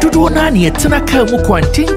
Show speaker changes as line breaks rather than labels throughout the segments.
Dodo na ne tena ka mu kwantin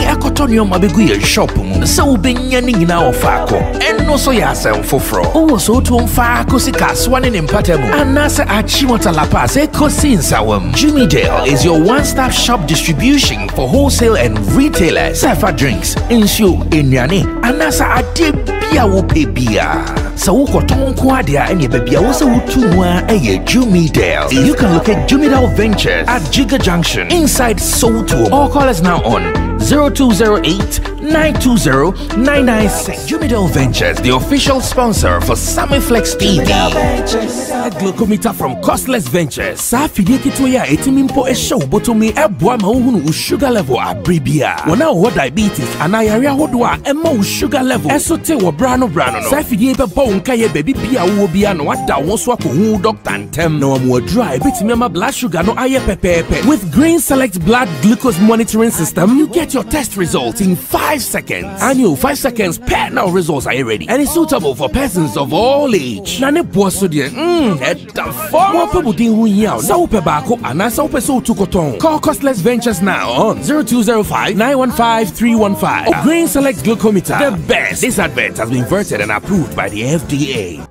akotonium abegu ye shop mu se wo benya ni nyina wo faako enno so ya asem foforo wo so to mfa ko sika so ne mpatamu anase achi motalapa se ko sinsawam. Jimmy Dale is your one-stop shop distribution for wholesale and retailers. Safa drinks, insure, enyane, anasa ade bia wo pe bia. So wo koton ko ade a ene bia wo se wo tumwa eye Jimmy Dale. You can locate Jimmy Dale Ventures at Giga Junction inside Soto, or call us now on 0208-920-996. Jimmy Dale Ventures, the official sponsor for Sammy Flex TV. A glucometer from Costless Ventures. Safidi kitwaya etimimpo show botomi ebwa mahunu sugar level abribia. Wana wo diabetes anayarea hodwa emma sugar level. Esote wo brano no. Safidi ebe bon kaye baby bia wo bia no wada won so akohu doctor ntem na wo dry betimi ma blood sugar no aye pepepe. With Green Select Blood Glucose Monitoring System, you get your test results in 5 seconds. And you 5 seconds pair now results are ready. And it's suitable for persons of all age. Nane boaso de Call Costless Ventures now on 0205-915-315 or Green Select Glucometer. The best. This advert has been vetted and approved by the FDA.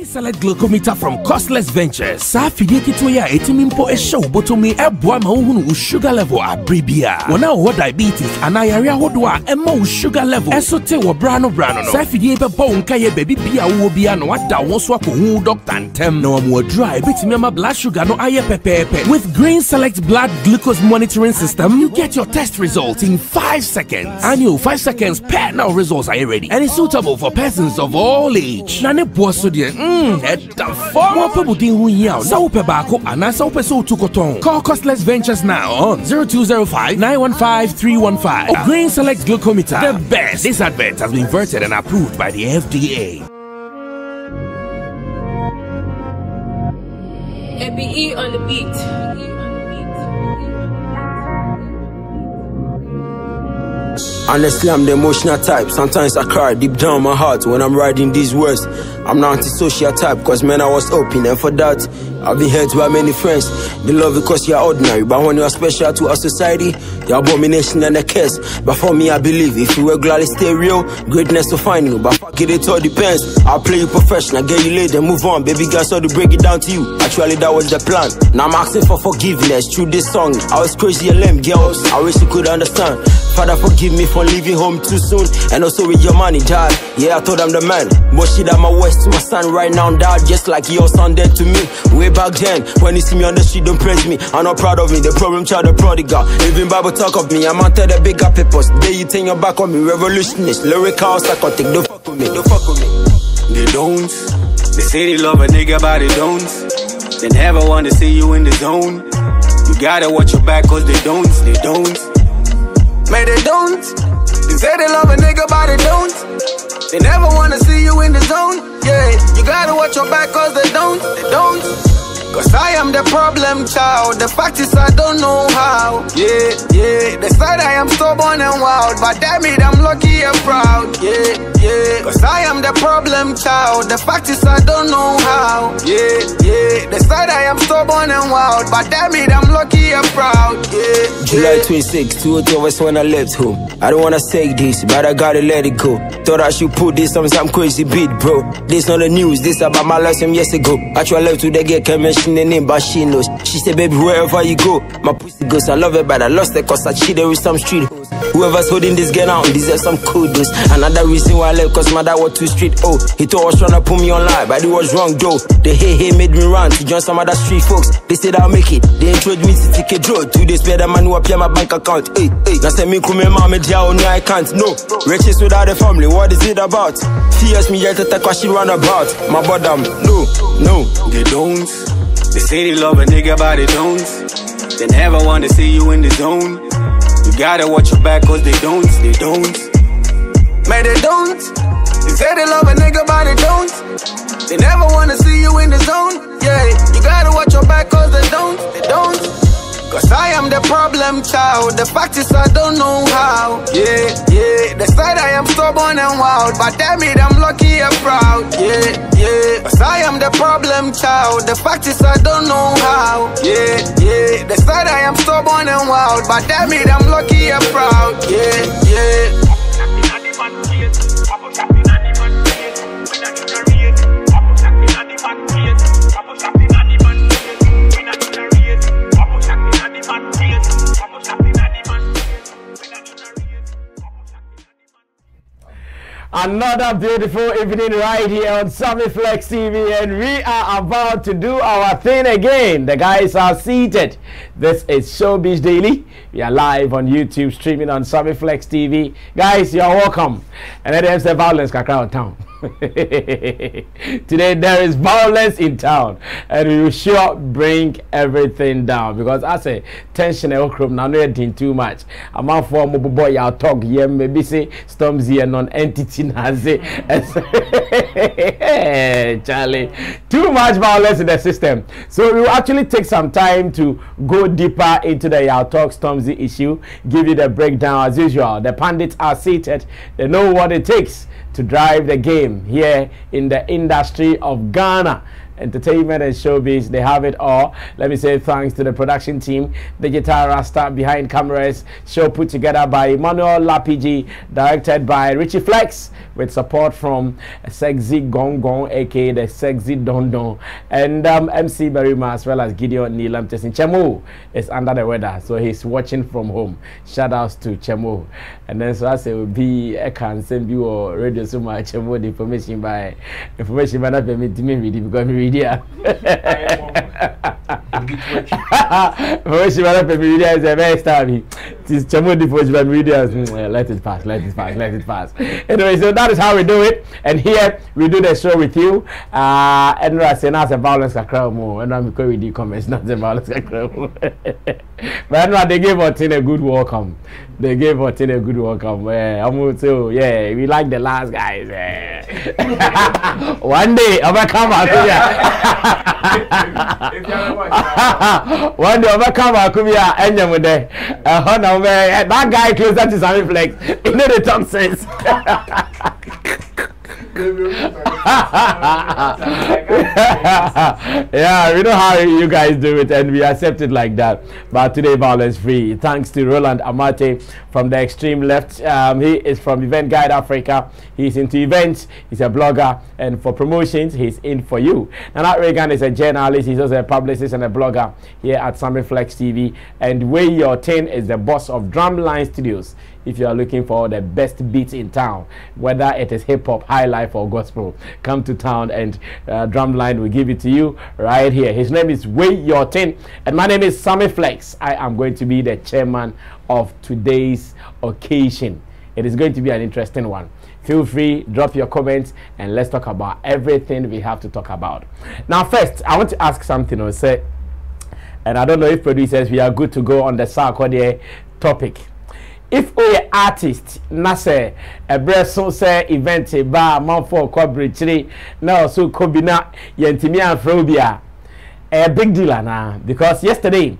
Select glucometer from Costless Ventures. Safidi kitwaya etimimpo show botomi ebwa mahunu sugar level abribia. Wana wo diabetes anayarea hodwa emma sugar level. Esote wo brano no. Safidi ebe bon kaye baby bia wo bia no wada won so akohu doctor ntem na wo dry betimi ma blood sugar no aye pepepe. With Green Select Blood Glucose Monitoring System, you get your test results in 5 seconds. And you 5 seconds pair now results are ready. And it's suitable for persons of all age. Nane boaso de Call Costless Ventures now on 0205-915-315 or Green Select Glucometer. The best. This advert has been vetted and approved by the FDA.
ABE on the beat.
Honestly, I'm the emotional type. Sometimes I cry deep down my heart when I'm writing these words. I'm not antisocial type, cause man, I was open, and for that, I've been hurt by many friends. They love you cause you're ordinary, but when you're special to our society, you're abomination and a curse. But for me, I believe if you regularly stay real, greatness will find you. But fuck it, it all depends. I'll play you professional, get you laid and move on. Baby girl, so to break it down to you. Actually, that was the plan. Now I'm asking for forgiveness through this song. I was crazy and lame, girls. I wish you could understand. Father, forgive me for leaving home too soon, and also with your money, dad. Yeah, I thought I'm the man. But shit, I'm a west to my son right now, dad. Just like your son did to me way back then. When you see me on the street, don't praise me. I'm not proud of me. The problem child, the prodigal. Even Bible talk of me. I'm under the bigger papers. There you turn your back on me. Revolutionist, lyrical, psychotic. Don't fuck with me. Don't fuck with me.
They don't. They say they love a nigga, but they don't. They never want to see you in the zone. You gotta watch your back, cause they don't. They don't. Man, they don't. They say they love a nigga, but they don't. They never wanna see you in the zone. Yeah, you gotta watch your back, cause they don't. They don't. Cause I am the problem child. The fact is I don't know how. Yeah, yeah. They said I am stubborn and wild, but damn it, I'm lucky and proud. Yeah, yeah. Cause I am the problem child. The fact is I don't know how. Yeah, yeah. They said I am stubborn and wild, but damn it, I'm lucky and proud. Yeah,
July 26, 2 hours when I left home. I don't wanna say this, but I gotta let it go. Thought I should put this on some crazy beat, bro. This not the news, this about my life some years ago. Actually left to the girl, can't mention the name, but she knows. She said, baby, wherever you go, my pussy goes. I love it, but I lost it cause I cheated with some street hoes. Whoever's holding this girl out deserves some kudos. Another reason why I left, cause my dad was too street. Oh, he thought I was trying to put me online, but it was wrong though. The hey made me run to join some other street folks. They said I'll make it. They encouraged me to take a draw. 2 days later, man who appear my bank account. Hey, now send me come mama jail, no I can't. No, riches without a family, what is it about? Fears me yet to take what she run about. My bottom, no,
they don't. They say they love a nigga, but they don't. They never want to see you in the zone. You gotta watch your back, cause they don't. They don't. Man, they don't. They say they love a nigga, but they They never wanna see you in the zone. Yeah, you gotta watch your back cause they don't. Cause I am the problem child. The fact is I don't know how. Yeah, yeah. They said I am stubborn and wild, but damn it, I'm lucky and proud. Yeah, yeah. Cause I am the problem child. The fact is I don't know how. Yeah, yeah. They said I am stubborn and wild, but damn it, I'm lucky and proud. Yeah, yeah.
Another beautiful evening right here on Sammy Flex TV, and we are about to do our thing again. The guys are seated. This is Showbiz Daily. We are live on YouTube, streaming on Sammy Flex TV. Guys, you are welcome. And then there's the violence in town. Today there is violence in town, and we will sure bring everything down because I say tension now not too much. I'm out for mobile boy. I'll talk here. Maybe say Stormzy and non-entity Nazi. Charlie, too much violence in the system. So we will actually take some time to go deeper into the I'll talk Stormzy issue. Give you the breakdown as usual. The pundits are seated. They know what it takes to drive the game here in the industry of Ghana. Entertainment and showbiz, they have it all. Let me say thanks to the production team, Digital Rasta behind cameras, show put together by Emmanuel Lapiji, directed by Richie Flex, with support from Sexy Gong Gong, aka the Sexy Don Don, and MC Barima, as well as Gideon Nilam Tessin. Chemo is under the weather, so he's watching from home. Shout outs to Chemo. And then so I say will be a can send you or radio so much Chemo the information by not permit me because we media. Information by media is the best time. It is Chemo the media. Let it pass. Anyway, so that is how we do it, and here we do the show with you. And I say not a violence crowd more, and I'm going with the comments, not a violence crowd. But they gave us a good welcome. I'm going to yeah, we like the last guys. One day I'm gonna come out here. One day I'm gonna come out here and with that guy closer to Sammy Flex. You know the talk sense. Yeah, we know how you guys do it, and we accept it like that. But today, violence free. Thanks to Roland Amate from the extreme left. He is from Event Guide Africa. He's into events. He's a blogger, and for promotions, he's in for you. And that Reagan is a journalist. He's also a publicist and a blogger here at Sammy Flex TV. And Way Your 10 is the boss of Drumline Studios. If you are looking for the best beats in town, whether it is hip hop, high life, or gospel, come to town and Drumline will give it to you right here. His name is Way Your 10, and my name is Sammy Flex. I am going to be the chairman of today's occasion. It is going to be an interesting one. Feel free, drop your comments, and let's talk about everything we have to talk about. Now, first, I want to ask something. Or say, and I don't know if producers, we are good to go on the Sarkodie topic. If we are artists, na say a breso say event ba man for coverage now so kobina yentimi afrobia a big deal na because yesterday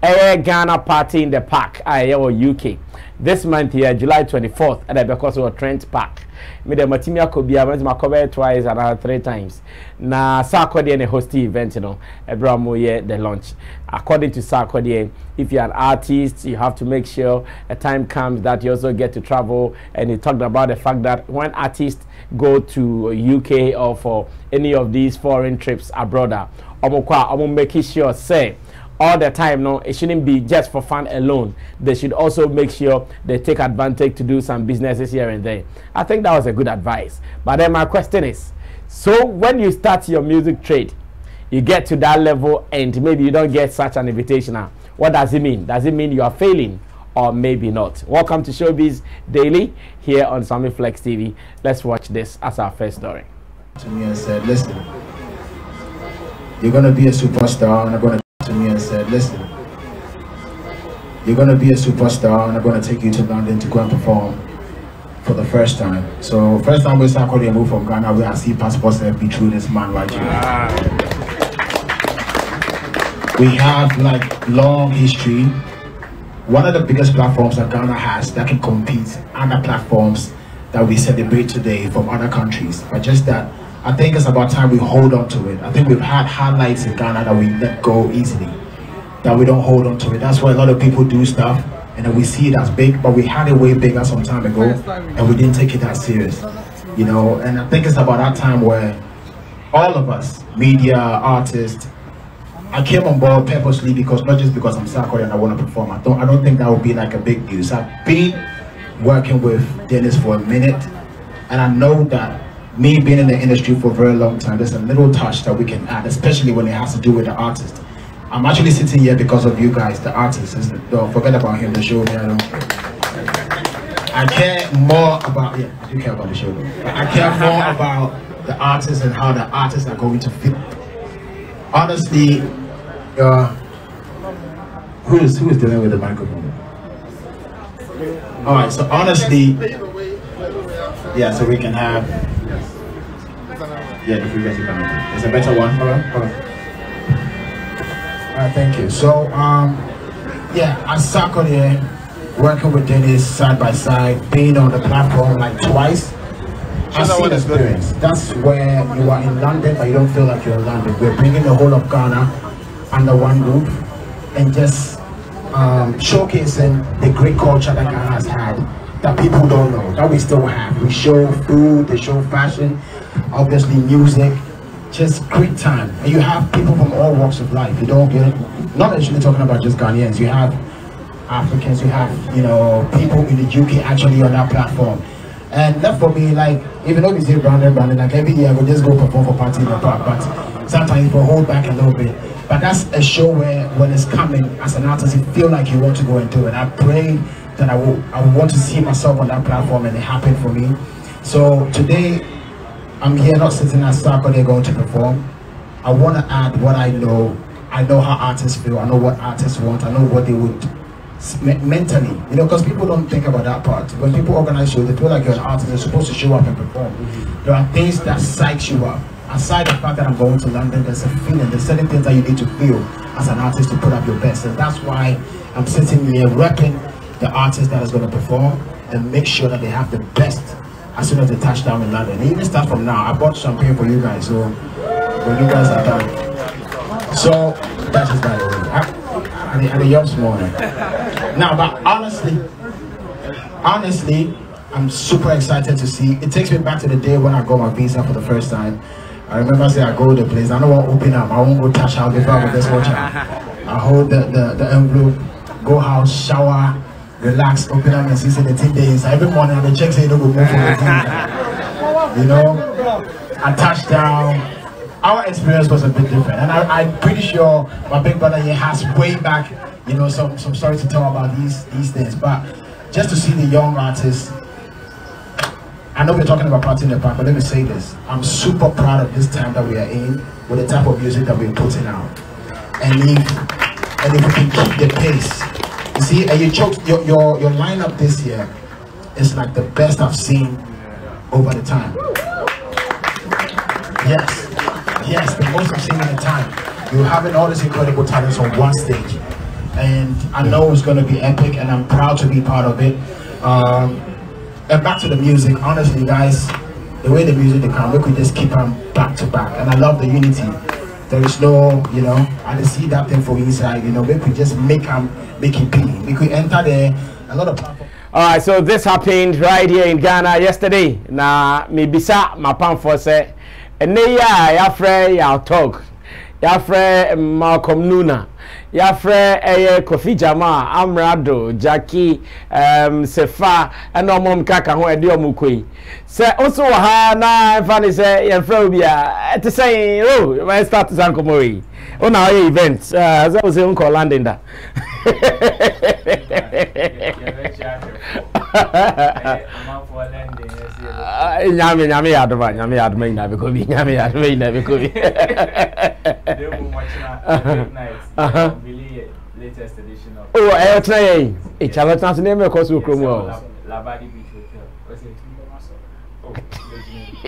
a Ghana party in the park or UK this month here July 24th and because of Trent Park me the matimia kobia ma cover twice and 3 times na Sarkodie and host event, you know, Abramo ye the launch. According to Sarkodie, if you're an artist, you have to make sure a time comes that you also get to travel. And he talked about the fact that when artists go to UK or for any of these foreign trips abroad, I'm making sure say all the time, no, it shouldn't be just for fun alone. They should also make sure they take advantage to do some businesses here and there. I think that was a good advice. But then my question is, so when you start your music trade, you get to that level and maybe you don't get such an invitation. What does it mean? Does it mean you are failing or maybe not? Welcome to Showbiz Daily here on Sammy Flex TV. Let's watch this as our first story.
To me and said, listen, you're going to be a superstar, and I'm going to me and said, listen, you're going to be a superstar, and I'm going to take you to London to go and perform. for the first time. So first time we Sarkodie moved from Ghana, we see passports that be through this man right here. We have like long history. One of the biggest platforms that Ghana has that can compete other platforms that we celebrate today from other countries. But just that, I think it's about time we hold on to it. I think we've had highlights in Ghana that we let go easily, that we don't hold on to it. That's why a lot of people do stuff and then we see it as big, but we had it way bigger some time ago and we didn't take it that serious, you know. And I think it's about that time where all of us, media, artists, I came on board purposely because not just because I'm Sarkodie and I want to perform. I don't think that would be like a big deal. So I've been working with Dennis for a minute, and I know that me being in the industry for a very long time, there's a little touch that we can add, especially when it has to do with the artist. I'm actually sitting here because of you guys, the artists. Don't forget about him, the show. I care more about, yeah, I do care about the show though. I care more about the artists and how the artists are going to fit. Honestly, who is dealing with the microphone? All right, so honestly, yeah, so we can have, yeah, the frequency coming. There's a better one. Hold on. All right, thank you. So, yeah, I Sarkodie working with Dennis side by side, being on the platform like twice. I see the experience. That's where you are in London, but you don't feel like you're in London. We're bringing the whole of Ghana under one roof and just showcasing the great culture that Ghana has had that people don't know, that we still have. We show food, they show fashion, obviously music, just great time. And you have people from all walks of life. You don't get it, not actually talking about just Ghanaians. You have Africans, you have, you know, people in the UK actually on that platform. And that for me, like, even though we say Brandon, like every year we just go perform for party in the park, but sometimes we hold back a little bit. But that's a show where when it's coming, as an artist, you feel like you want to go and do it. I pray that I would want to see myself on that platform, and it happened for me. So today, I'm here not sitting at Sarkodie going to perform. I want to add what I know. I know how artists feel. I know what artists want. I know what they would mentally, you know, because people don't think about that part. When people organize shows, they feel like you're an artist, you're supposed to show up and perform. There are things that psych you up. Aside the fact that I'm going to London, there's a feeling, there's certain things that you need to feel as an artist to put up your best. And that's why I'm sitting here repping the artist that is going to perform and make sure that they have the best as soon as they touch down in London. And even start from now. I bought champagne for you guys, so when you guys are done. So that's just by the way. And the young small. Now, but honestly, I'm super excited to see. It takes me back to the day when I got my visa for the first time. I remember saying I go to the place. I don't want to open up. I won't go touch house before I this watch. I hold the envelope, go house, shower, relax, open up and see the 10 days. Every morning I check say don't go move for the team. You know, I touched down. Our experience was a bit different, and I'm pretty sure my big brother here has way back, you know, some stories to tell about these things. But just to see the young artists, I know we're talking about party in the park, but let me say this: I'm super proud of this time that we are in with the type of music that we're putting out, and if we can keep the pace, you see, and you choked your lineup this year is like the best I've seen over the time. Yes, the most I've seen in the time. You're having all these incredible talents on one stage, and I know it's going to be epic, and I'm proud to be part of it. And back to the music, honestly, guys, the way the music they come, we could just keep them back to back, and I love the unity. There is no, you know, I just see that thing for inside, you know, we could just make it big. We could enter there, a lot of platforms.
All right, so this happened right here in Ghana yesterday. Now, me bisa my pan for say. And ya friend ya talk, ya friend Malcolm Nuna, ya friend Kofi Jama, Amrado, Jackie, Sefa, and no mom kaka ho edi omukoi. Say also ha na funny say ya friend bia to say oh my start to san komori. Oh na event as I was in Landing da. Nyame adoma ina be ko bi nyame adoma ina be ko bi latest edition of oh try e chala chance name ko so kromo labadi beach hotel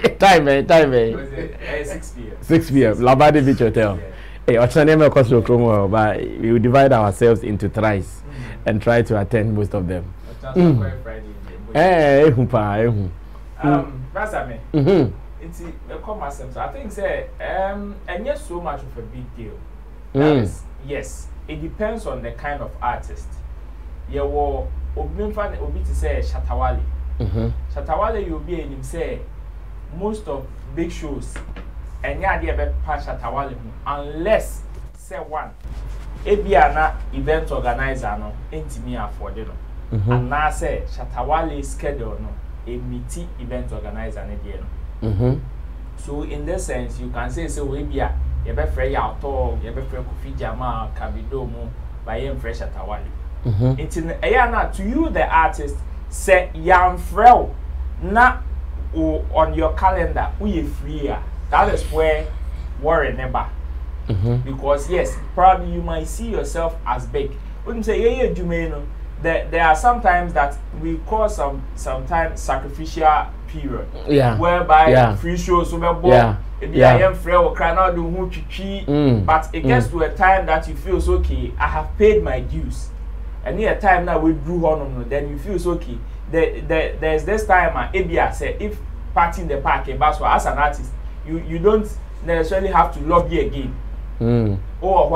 Time.
6 p.m.
6 p.m. Labadi Beach Hotel. Hey, Ochaneme Koslo Kromo, but we will divide ourselves into thrice and try to attend most of them. Eh,
Brasame. It's a common sense. I think say and yes, so much of a big deal. That is, yes, it depends on the kind of artist. You will obi to say Shatawale. Shatawale you'll be in him say most of big shows and yeah they be pass Shatawale unless say one Ebiana event organizer no intimi afford no and now say Shatawale schedule no a meeting event organizer ne dey. So in this sense you can say Ebia you be free out or you be free Kofi Jama Kabido mo by him fresh Shatawale. It's in to you the artist say yam frel na on your calendar we free. That is where worry never. Because yes, probably you might see yourself as big. When you say there are sometimes that we call sometimes sacrificial period. Whereby free shows but it gets to a time that you feel so okay, I have paid my dues. And near time now we drew on then you feel so okay. There's this time Abia said if party in the park as an artist, you don't necessarily have to lobby again. Or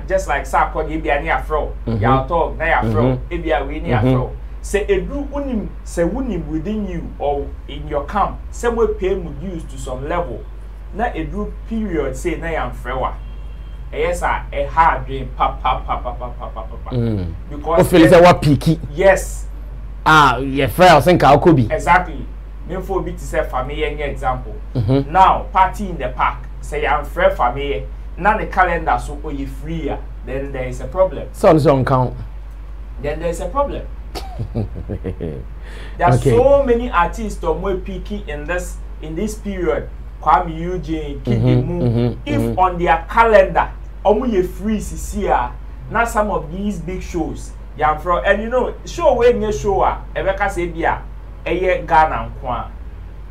just like Sarkodie Abia near fro. Ya talk na fro. Abia we near fro. Say a do unim say unim within you or in your camp. Somewhere pay dues to some level. Na a do period say na yam frewa. Yes, a hard dream, because
what peaky.
Yes.
Your friend think I could be.
Exactly. Me for be to say family example. Now, party in the park. Say I'm friend family. Now the calendar so you free. Then there is a problem.
Son's on count.
Then there is a problem. There are so many artists or more peaky in this period. Kwame Eugene, Kidimu. If on their calendar ye free CCA, now some of these big shows, and you know, show when you show Ebeka Sebia, Ghana and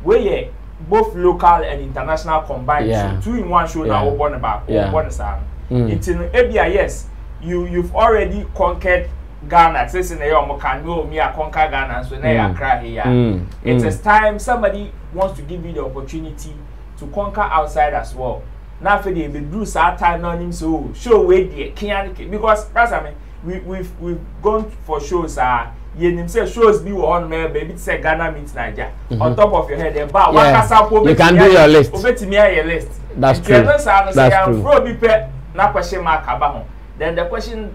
where both local and international combined, so 2-in-1 show now born about it's in Ebia, yes, you've already conquered Ghana, says in a can know me a conquer Ghana, so now cry here. It's time somebody wants to give you the opportunity to conquer outside as well. Now for the do sad time on him so show way the can because that's I mean we've gone for shows you say shows be on me baby say Ghana meets Nigeria on top of your head
you can do your list.
Your list.
That's true. That's
true. Then the question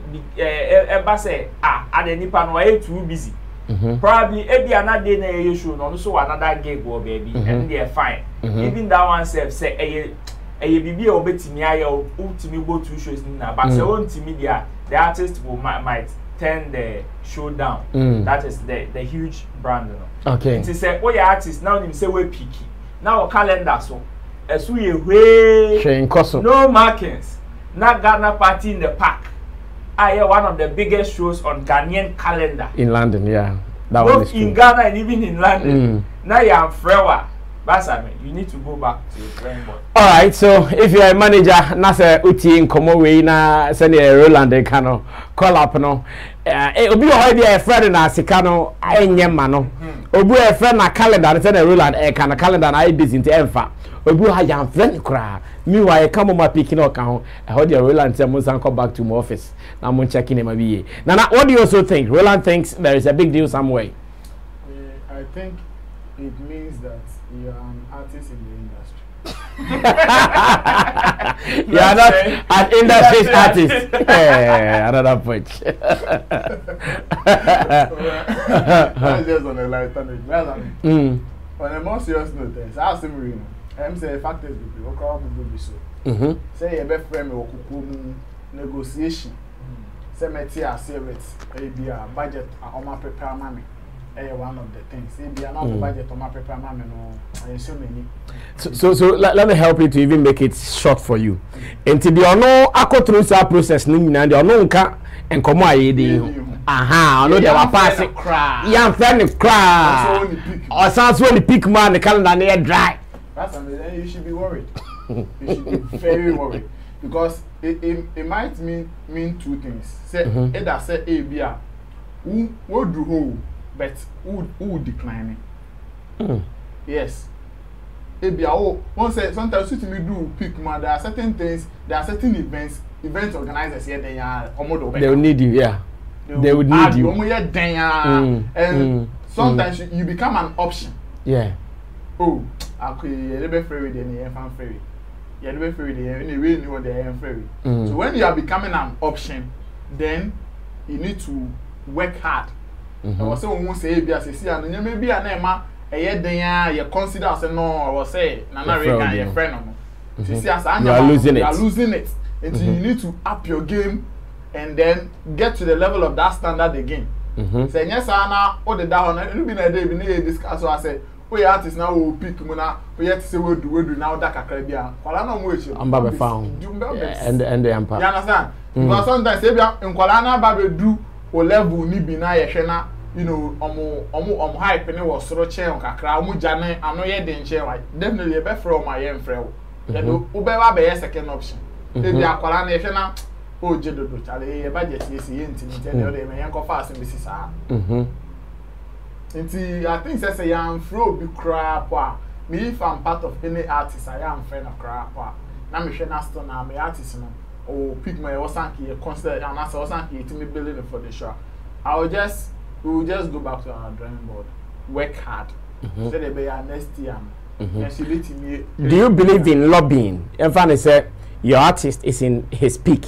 say are the nipa no too busy. Probably every another day na you show no so another gig go baby and they're fine. Even that one self say bibi obetimi ayo ultimi go 2 shows na but say ultimi the artist will might turn the show down. That is the huge brand no.
Okay.
It say your artist now him say we picky. Now calendar so esu ye hwe no markings. Now Ghana party in the park. One of the biggest shows on Ghanaian calendar.
In London, yeah.
That both in Ghana and even in London. Now you are frewa. Basame, you need to go back to your drawing board.
Alright, so if you're a manager, Nasa Uti in Komowe, na send a Roland de Cano, call up no. It'll be a friend in Asicano, I mano. Obu a friend na calendar, send a Roland a can a calendar, I busy into Enfa. Obu ha young friend cry. Meanwhile, I come on my picking account. I heard your Roland tell Musan come back to my office. Now I'm checking him a BA. Now, what do you also think? Roland thinks there is a big deal somewhere.
I think it means that you are an artist in the industry.
You are not an industry artist. Another point.
That's just on a lighter note. On a more serious note, I asked him, I'm saying factors will be okay, so. Say a best friend or negotiation. Say, Metia, service, a budget, or my prepare money. One of the things. Maybe another budget on my prepare money, or so many. So
let me help you to even make it short for you. And to be on no, I go through that process, and there are no car and come my aha, I know they were passing cry. Young friend of cry. Or sounds when the pick man, the calendar near dry.
That's then you should be worried. You should be very worried because it might mean two things. Say either say A B A who do who but who decline it. Yes. A B A one say sometimes you do pick man. There are certain things, there are certain event organizers here they will
need you, yeah. They would need you.
And sometimes you become an option.
Yeah.
Oh, okay, you're the ferry, then you're ferry. You're the ferry, then you really know they're ferry. So when you are becoming an option, then you need to work hard. I was saying, won't say and you may be an Emma, a year then you consider as a no, I was saying, Nana Regan, your friend. You are losing it. You are losing it. And you need to up your game and then get to the level of that standard again. Say, yes, Anna, or the down, and you've been a day, we need to discuss. So I say, we artists now will pick Muna, we have to say, we do now that Caribbean. Well, I know which I'm Baba found. And the Empire. You understand? Because sometimes, if you in Kuala Babe do or level, Nibi na Yeshena, you know, hype and it was so chair on Kakra, Mujane, I know you're the chair. Definitely a better from my young friend. Then Ubeba be a second option. If you are Kuala Yeshena, oh, Jedo, Charlie, a budget is the intimate, and they may go fast in Mrs. I think that's a young fro be crap. Me, if I'm part of any artist, I am friend of crap. Now, me share Aston, I'm an artist, or pick my Osanki, consider and ask Osanki to me building for the show. We will just go back to our drawing board, work hard. So they be our next year.
Do you believe in lobbying? In fact, say your artist is in his peak.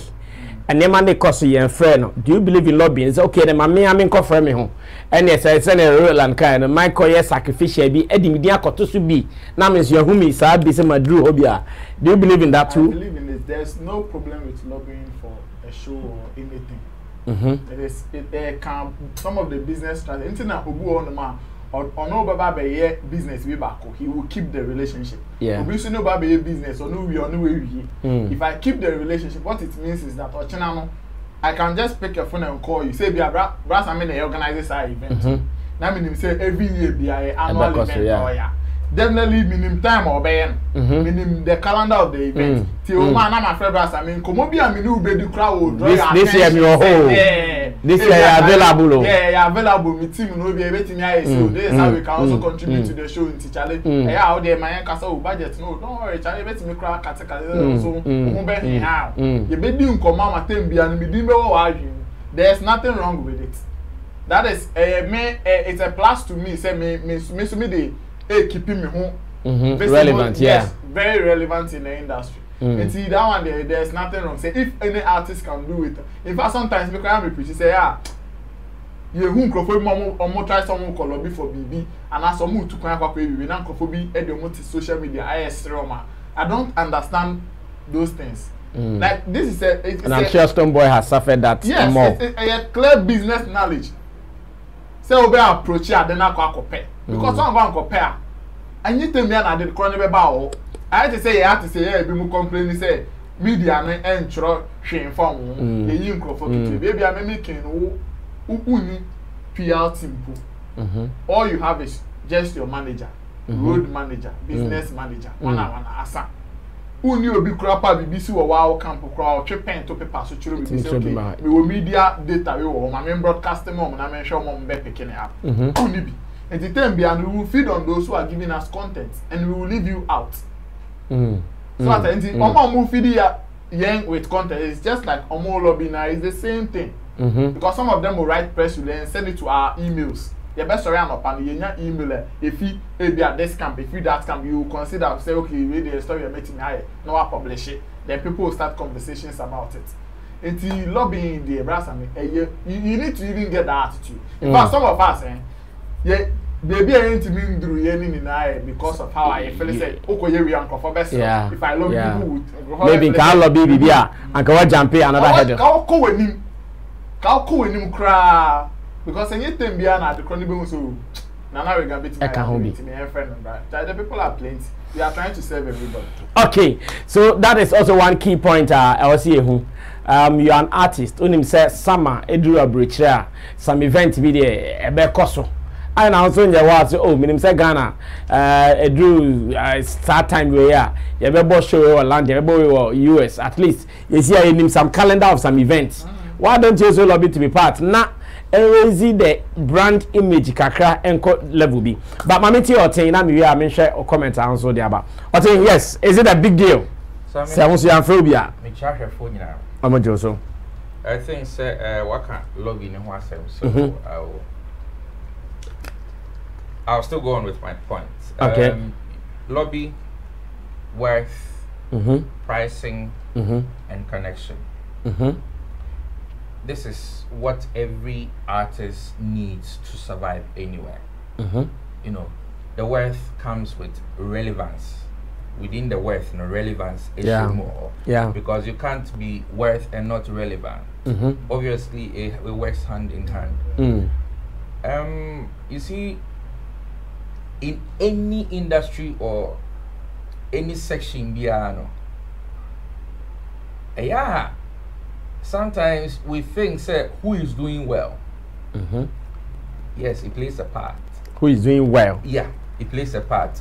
And then they cost you and friend. Do you believe in lobbying? It's okay, then my I'm in for me home. And yes, I send a real and kind of my career sacrificial be Eddie Media to be. Now means your whom is sad, be some Drew Hobia. Do you believe in that too?
I believe in this. There's no problem with lobbying for a show or anything. There can some of the business strategy. Internet who on the man or no baba business we back. He will keep the relationship.
Yeah.
We should know about business or no we or no way. If I keep the relationship, what it means is that I can just pick a phone and call you. Say, brass, I mean, they organize our event. Now, meaning say every year be an annual event. Definitely, minimum time or ban, minimum the calendar of the event. Till man, I'm a friend, brass. I mean, come on, be a minu be the crowd.
This year, your whole. This year, available.
Yeah, available. Me team no be everything I so this how we can also contribute to the show in Charlie. Yeah, out there, my castle budget. No, don't worry, Charlie. Bet me crowd category. So, be how you be doing come mama tem be and me do me. There's nothing wrong with it. That is it's a plus to me. Say me the keeping me home.
Relevant,
yes, very relevant in the industry. And see that one there's nothing wrong. Say if any artist can do it. In fact, sometimes because I'm preaching say you who crofo mo try someone call lobby for BB and as someone to kwan kwa BB na crofo bi e de social media I don't understand those things. Like this is
and I'm sure Stoneboy has suffered that more.
It's a clear business knowledge. Say obe approach ya then akwa compare because some go compare and you tell me na the corner be ba I had to say yeah be mu complain say media no entro hwe inform e yin crofo kiti baby I making uni PR team. All you have is just your manager, road manager, business manager, one asa. Uni obi krapa BBC wo wow camp kra twe pen to paper so chiro bi say okay we will media data we wo ma broadcasting mom na men show mom be picking up. Uni bi and the time be and we will feed on those who are giving us content and we will leave you out. So at the end omo feed young with content it's just like omo lobby now it's the same thing. Because some of them will write press release and send it to our emails. The best story and upon your email if you be at this camp, if you that camp, you consider say okay, read the story you're making higher, no I publish it. Then people will start conversations about it. Until lobbying the brass and you need to even get that attitude. In fact, some of us baby I ain't mean through any because of how I feel say okay we are for best. If I love people
maybe can lobby BBA and can jump another header.
How him cry because anything beyond at the chronicle so now we can beat my friend and the people are plenty. We are trying to serve everybody. Okay,
so that is also one key point. I was here who you are an artist. Unim say summer Edru Abrichra some event be there ebe koso I now so your what oh minim say Ghana drew start time we here you be show or land you be US at least you see him some calendar of some events why don't you so lobby to be part na easy the brand image kakra enko level be but mama ti otin na me we share comment answer there about otin yes is it a big deal say won so amphobia
me charge phone nyina
amajo so
I think say waka lobby ni ho asem so I'll still go on with my points.
Okay.
Lobby, worth, pricing, and connection. This is what every artist needs to survive anywhere. You know, the worth comes with relevance. Within the worth, relevance is more.
Yeah.
Because you can't be worth and not relevant. Obviously, it works hand in hand. You see, in any industry or any section, sometimes we think, say, who is doing well? Yes, it plays a part.
Who is doing well?
Yeah, it plays a part.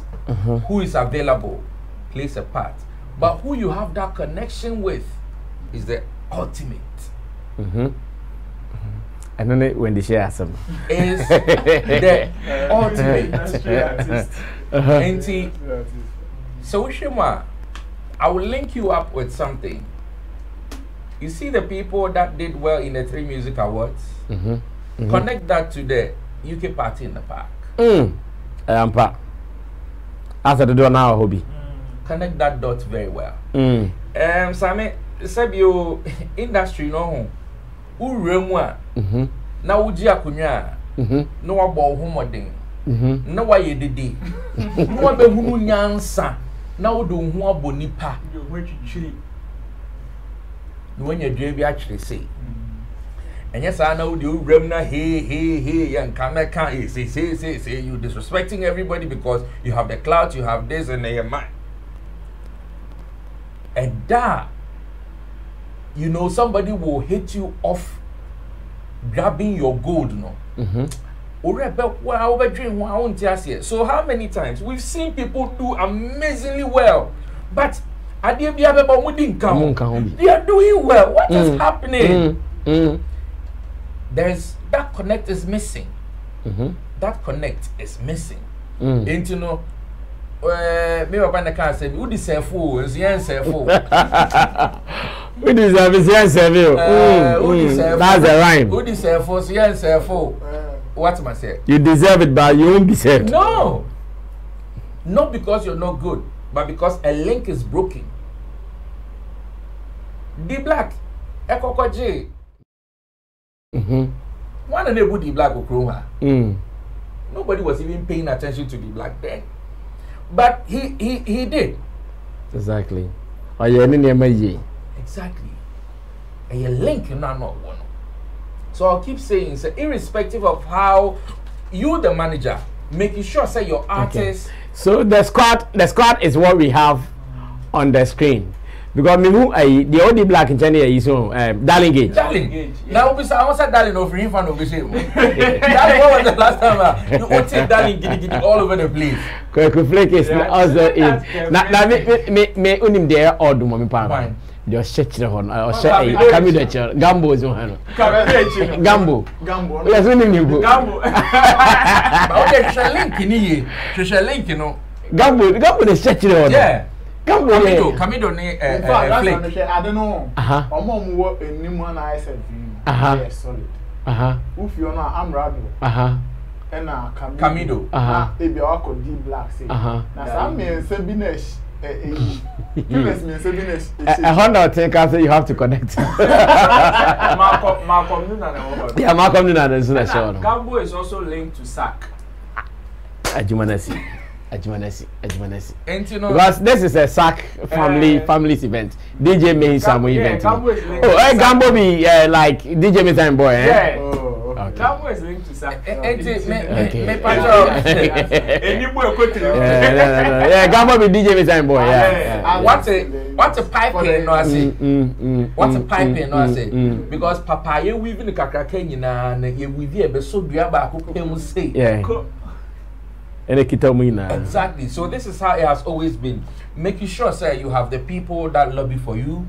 Who is available plays a part. But who you have that connection with is the ultimate.
And then when they share some
is the ultimate. And so Shema, I will link you up with something. You see the people that did well in the 3 Music Awards? Connect that to the UK Party in the Park.
After the door now, hobby.
Connect that dot very well. Sammy, you industry no uremwa na uji akunya no wabo homodin na waye dede no wabehunu nyansa na wodo hu abonipa no wanya dua bi akire sei enye sa na wodo urem na hey yan kameka say you disrespecting everybody because you have the clout, you have this and your mind. And that, you know, somebody will hit you off grabbing your gold, no? So how many times we've seen people do amazingly well, but they are doing well. What is happening? There's that connect is missing. That connect is missing. And you know, me up on the car said, "Who deserve fool? Is the answer fool?
Who deserve is the answer fool? That's the rhyme.
Who deserve fool? Is the answer fool? What am I saying?
You deserve it, but you won't be saved.
No, not because you're not good, but because a link is broken. The black, Ekoko J. One and the black Okroma. Nobody was even paying attention to the black then. But he did.
Exactly. Exactly.
And you link not one. So I'll keep saying, so irrespective of how you, the manager, making sure say your artist.
Okay. So the squad is what we have on the screen. Because the only black in China is Darling Gage.
Darling. Now I was at Darling over in front of the same. That was the last time you would take Darling Giddy all over the place.
Flake is also in. Now me unim there or do mommy pan. Just shake the horn. Or shake a camera. Gambo is on. Gambo. Yes, we need you. Gambo.
Okay, shall link in here. Shall link, you know.
Gambo is shake the horn.
Yeah. Camido ne
Flake. I don't know. Mom work in Niman I said solid. If you're not Amrado. And
Camido.
Maybe I could D black say. Now some men say Binesh.
A Honda take after you have to connect.
Malcolm Nuna.
Yeah, Malcolm Nuna is not sure.
Gambo is also linked to SAC.
Ajumanesi.
And you know,
because this is a SAC family's event. DJ May Samu event. Gambo be like DJ May Time boy.
Yeah. Okay. Gambo is linked to
Yeah, Gamma be DJ with time boy. Yeah.
What's a pipe no I say? What's a pipe no I say? Because Papa you weaving the kakrakeni na you weave be so dua ba akoko say.
Yeah.
Exactly. So this is how it has always been. Making sure, sir, you have the people that lobby for you.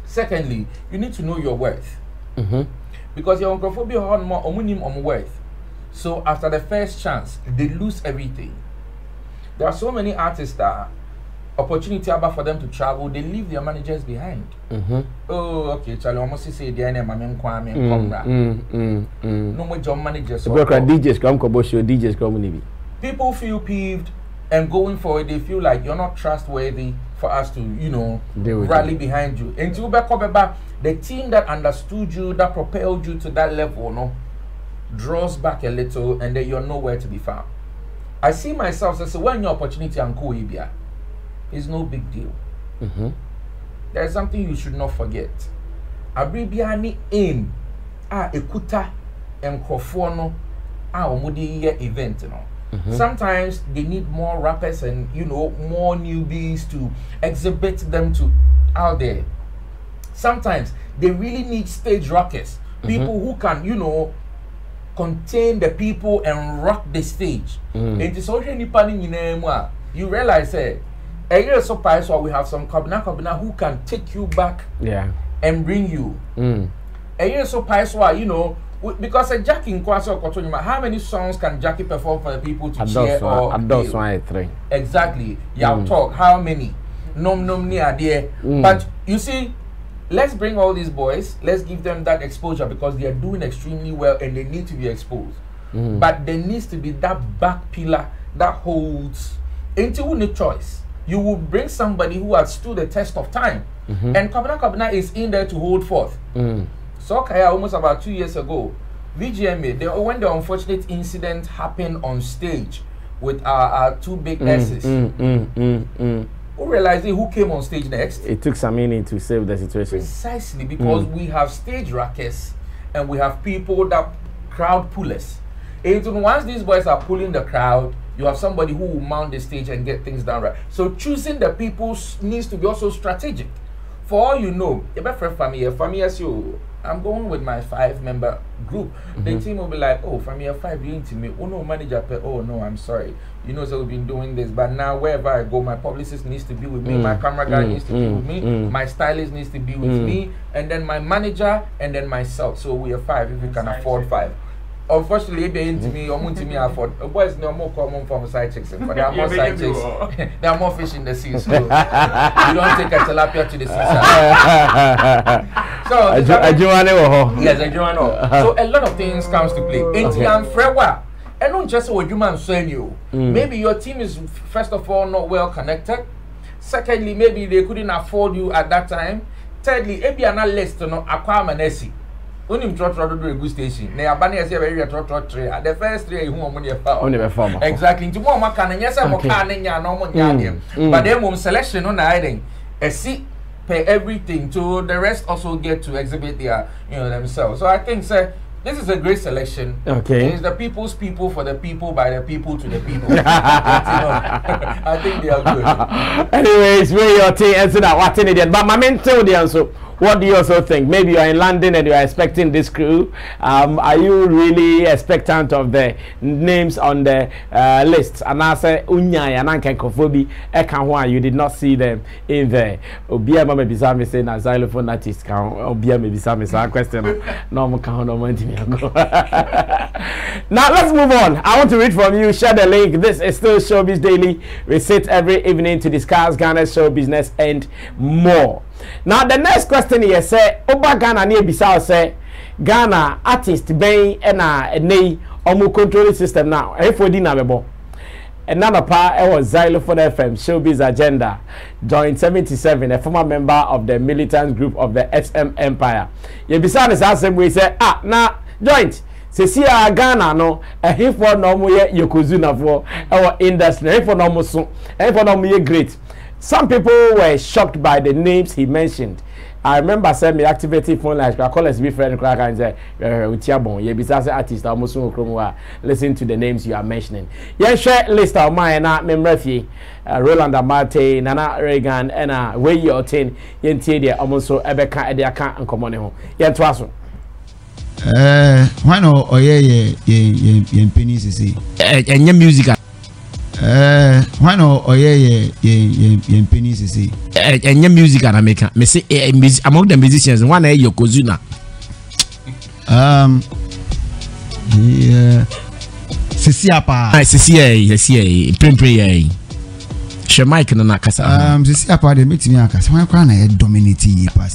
Secondly, you need to know your worth. Because your uncophobia on more on worth. So after the first chance, they lose everything. There are so many artists that opportunity about for them to travel, they leave their managers behind. Oh, okay, Charlie, almost say the name no more job managers.
DJs come DJs come.
People feel peeved and going forward, they feel like you're not trustworthy for us to, you know, rally behind you. And to back the team that understood you, that propelled you to that level, no, draws back a little, and then you're nowhere to be found. I see myself as when your opportunity and Ibia is no big deal. There's something you should not forget. Abribiani aim ekuta enkrofono omudi event, you know. Sometimes they need more rappers and, you know, more newbies to exhibit them to out there. Sometimes they really need stage rockers, people who can, you know, contain the people and rock the stage. It is also you realize a year surprise why we have some kabina who can take you back and bring you. A year surprise why, you know, because a Jackie in Kwaso Kotonima, how many songs can Jackie perform for the people to cheer or exactly. Yeah, talk. How many? Nom near there. But you see, let's bring all these boys, let's give them that exposure because they are doing extremely well and they need to be exposed. But there needs to be that back pillar that holds into the choice. You will bring somebody who has stood the test of time. And Kabina is in there to hold forth. So Kaya, almost about 2 years ago, VGMA, when the unfortunate incident happened on stage with our two big S's, who realized who came on stage next?
It took some minute to save the situation.
Precisely, because we have stage rockers and we have people that crowd pullers. And once these boys are pulling the crowd, you have somebody who will mount the stage and get things done right. So choosing the people needs to be also strategic. For all you know, family as you, I'm going with my 5-member group. The team will be like, oh, from year 5, you intimate. Oh no, manager, oh no, I'm sorry. You know, so we've been doing this, but now wherever I go, my publicist needs to be with me, my camera guy needs to be with me, my stylist needs to be with me, and then my manager, and then myself. So we are 5 if we can afford 5. Unfortunately, they into me, afford. Boys no more common from side chicks. But there are more side chicks. There are more fish in the sea, so you don't take a tilapia to the seaside. So yes, so a lot of things comes to play. And not just what you man saying you. Maybe your team is first of all not well connected. Secondly, maybe they couldn't afford you at that time. Thirdly, maybe an list no aquamanesi. Unim trotro do a good station. They are banning as a very trotro tree. At the first 3 who are money found. Exactly. To more can and yes, I'm canning ya no money. But then mom selection on hiding. A seat pay everything to the rest also get to exhibit their themselves. So I think sir, this is a great selection.
Okay.
It's the people's people for the people by the people to the people. I think they are good.
Anyways, where your team answer that what in it. But my mentor the answer. What do you also think? Maybe you are in London and you are expecting this crew. Are you really expectant of the names on the list? And I say, Unyai and Ankan Kofobi, Ekanwa, you did not see them in there. Obia Mama Bisami saying a xylophone artist. Obia Bisami say a question. No more count no more. Now let's move on. I want to read from you. Share the link. This is still Showbiz Daily. We sit every evening to discuss Ghana's show business and more. Now the next question here say Oba Ghana near Bissau say Ghana artist ben na nei omu control system now efodi na bebo another part was Xylophone FM Showbiz Agenda joined 77 a former member of the militant group of the SM Empire. Ye Bissau is asem we say na joint se si Ghana no he for no mo ye yokozuna for our industry for no mo so for no mo ye great. Some people were shocked by the names he mentioned. I remember saying me activated phone lines. I call us be friend crack and say, "Utiabon, ye besides artist, almost listen to the names you are mentioning." Yeah, share list of mine. Na Memrefi, Roland Amate, Nana Reagan, and way your tin. Yenti there almost so Ebeka Ediaka and Common home. Yeah, twaso.
Why no? Oh yeah, pennies is it?
And your music.
Why no? Oh yeah, pennies is it?
And your music and I make me say among the musicians, one a Yokozuna.
Yeah. Sisiapa.
Sisia, Pimple. She Mike no nakasa.
Sisiapa they make me akasa. Why can I dominate ye pass?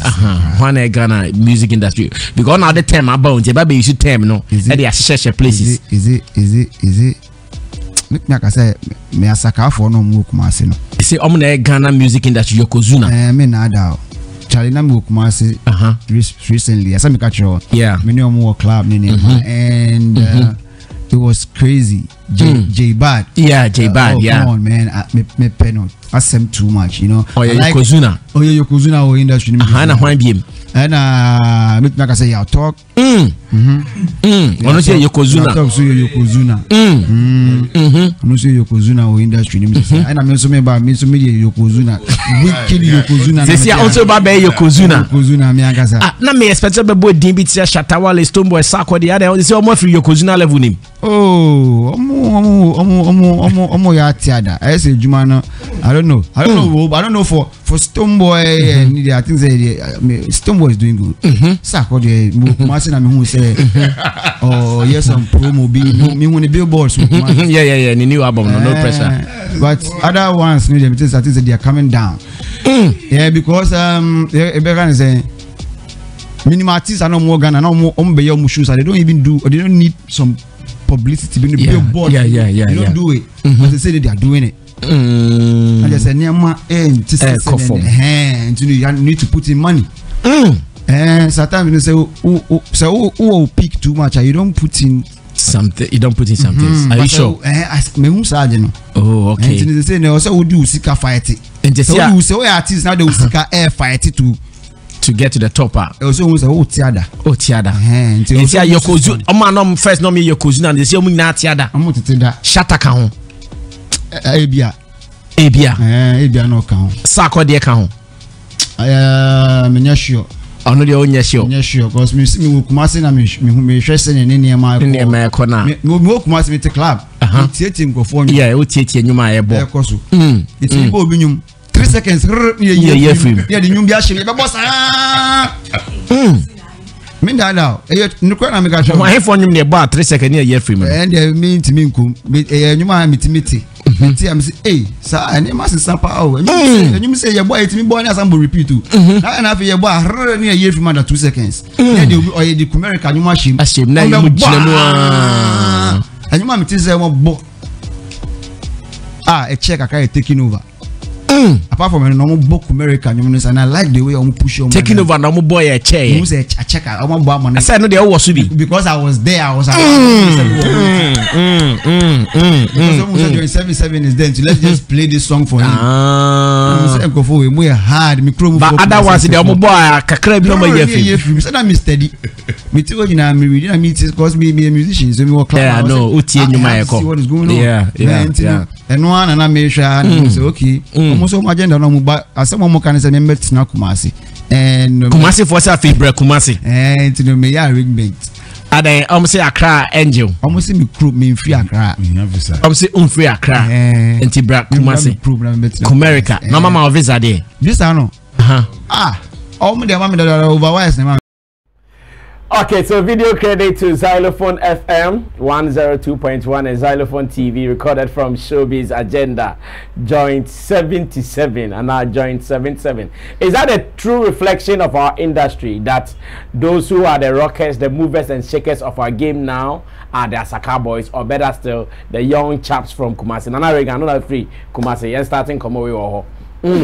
One a Ghana music industry. Because now the term about baby you should term no. Is it the places?
Is it? Make me akasa me asaka for no mu Kumasi no.
Say omna Ghana music industry Yokozuna.
Me na da. Charlie na mu Kumasi. Recently, as I make a show.
Yeah.
Many more club and it was crazy. J Bad.
Yeah, J Bad. Yeah.
Come on, man. Me penal. I sent too much, you know.
Oh yeah, Yokozuna.
Oh yeah, Yokozuna or industry.
And one BM.
And like I say, I'll talk.
One say Yokozuna.
Talk so Yokozuna. No say Yokozuna or industry. And I'm also about me so media Yokozuna. We kill Yokozuna.
They say also about Yokozuna.
Yokozuna me agasa.
Ah, na me expect be boy Dimbi tia Shatawale Stoneboy Sarkodie. They say almost free Yokozuna level nim.
Oh, omo ya tiada. I say Jumano. I don't know for Stoneboy and I think say Stoneboy is doing good. Sarkodie Kumasi na me who say oh yes some promo be me when the billboards.
Yeah, the new album no pressure.
But other ones I think they are coming down. Yeah, because Ebeka is saying minimum artists are no more Ghana, no more shoes. They don't even do, or they don't need some publicity. Billboard.
Yeah.
They don't do it, but they say that they are doing it. And they say, you need to put in money. And sometimes they say, who will pick too much? You don't put in
something. You don't put in something. Are you sure? Oh, okay.
And they say they also would do Sika fight it.
And they say,
artists now they will Sika air fight it
to get to the top.
Also, Tiada.
And they say Yokozuna. I'm first no me Yokozuna. And they say na Tiada.
I'm not to that.
Shataka hon.
Ebia no count.
Sarkodie count.
I'm sure.
I know the only sure.
Yes, sure. Because me Kumasi na me stressing in any my
corner.
No Kumasi me club. Tietim go for
yeah, o tietie nyuma e bo.
It's go binyum 3 seconds.
Yeah, free.
Yeah, the nyum bia hye be boss. Me da. No kwa na me ka show.
Why for nyum ne ba 3 seconds yeah free me.
And me ntimi nkum. Nyuma mitimiti. I'm say, hey, sir, and you must sample. And you say, your boy, it's me, boy, and I'm repeat too. Now, and after your boy, near a year from under 2 seconds. Then you or the American, you machine.
And
you might say, a check I carry taking over. Apart from a normal book American, and I like the way I'm pushing
taking over normal boy a chair.
You say a check I want bomb.
I said no, they all was to be
because I was there. I was like, 77 is then. So let's just play this song for him. We hard micro.
But other ones, the normal boy, kakra bi no more year.
So that me steady. Me too, you know, me reading a meeting because me be a musician, so me work.
Yeah, no, utie nyuma e ko.
What is going on?
Yeah.
And one and I make sure say okay. So my agenda no but as some more can say me met na Kumasi and
Kumasi for say Fibra Kumasi
and to me ya arrangement
and say Accra Angel
almost me crew me free Accra
say free Accra and Tibra Kumasi America no mama visa there
visa no all me dey mama dey overwise na.
Okay, so video credit to Xylophone FM 102.1 and Xylophone TV, recorded from Showbiz Agenda, joint 77 and now joint 77. Is that a true reflection of our industry, that those who are the rockers, the movers and shakers of our game now are the Asaka boys, or better still, the young chaps from Kumasi? Nana Regan, not free Kumasi, you're starting come away or
I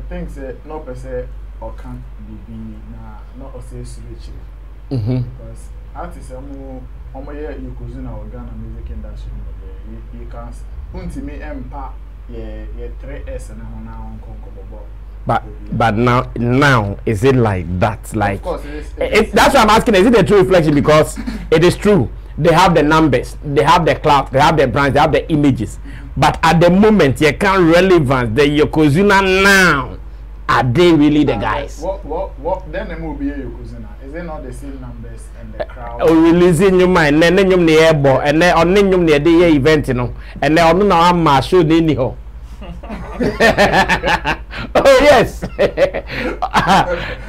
think that no per se or can't be not a say switch because artists are more Yokozuna or Ghana music industry. You can't me empa yeah 3S and now on
But now is it like that? Like,
of course it is.
That's what I'm asking. Is it a true reflection? Because it is true. They have the numbers, they have the clout, they have the brands, they have the images. But at the moment, you can't relevance the Yokozuna now. Are they really the guys?
What then the movie Yokozuna? Is it not the same numbers and the crowd?
Oh, releasing your mind, then you the airborne, and then on you the day event, you know, and then on now I'm show the anyhow. Oh yes.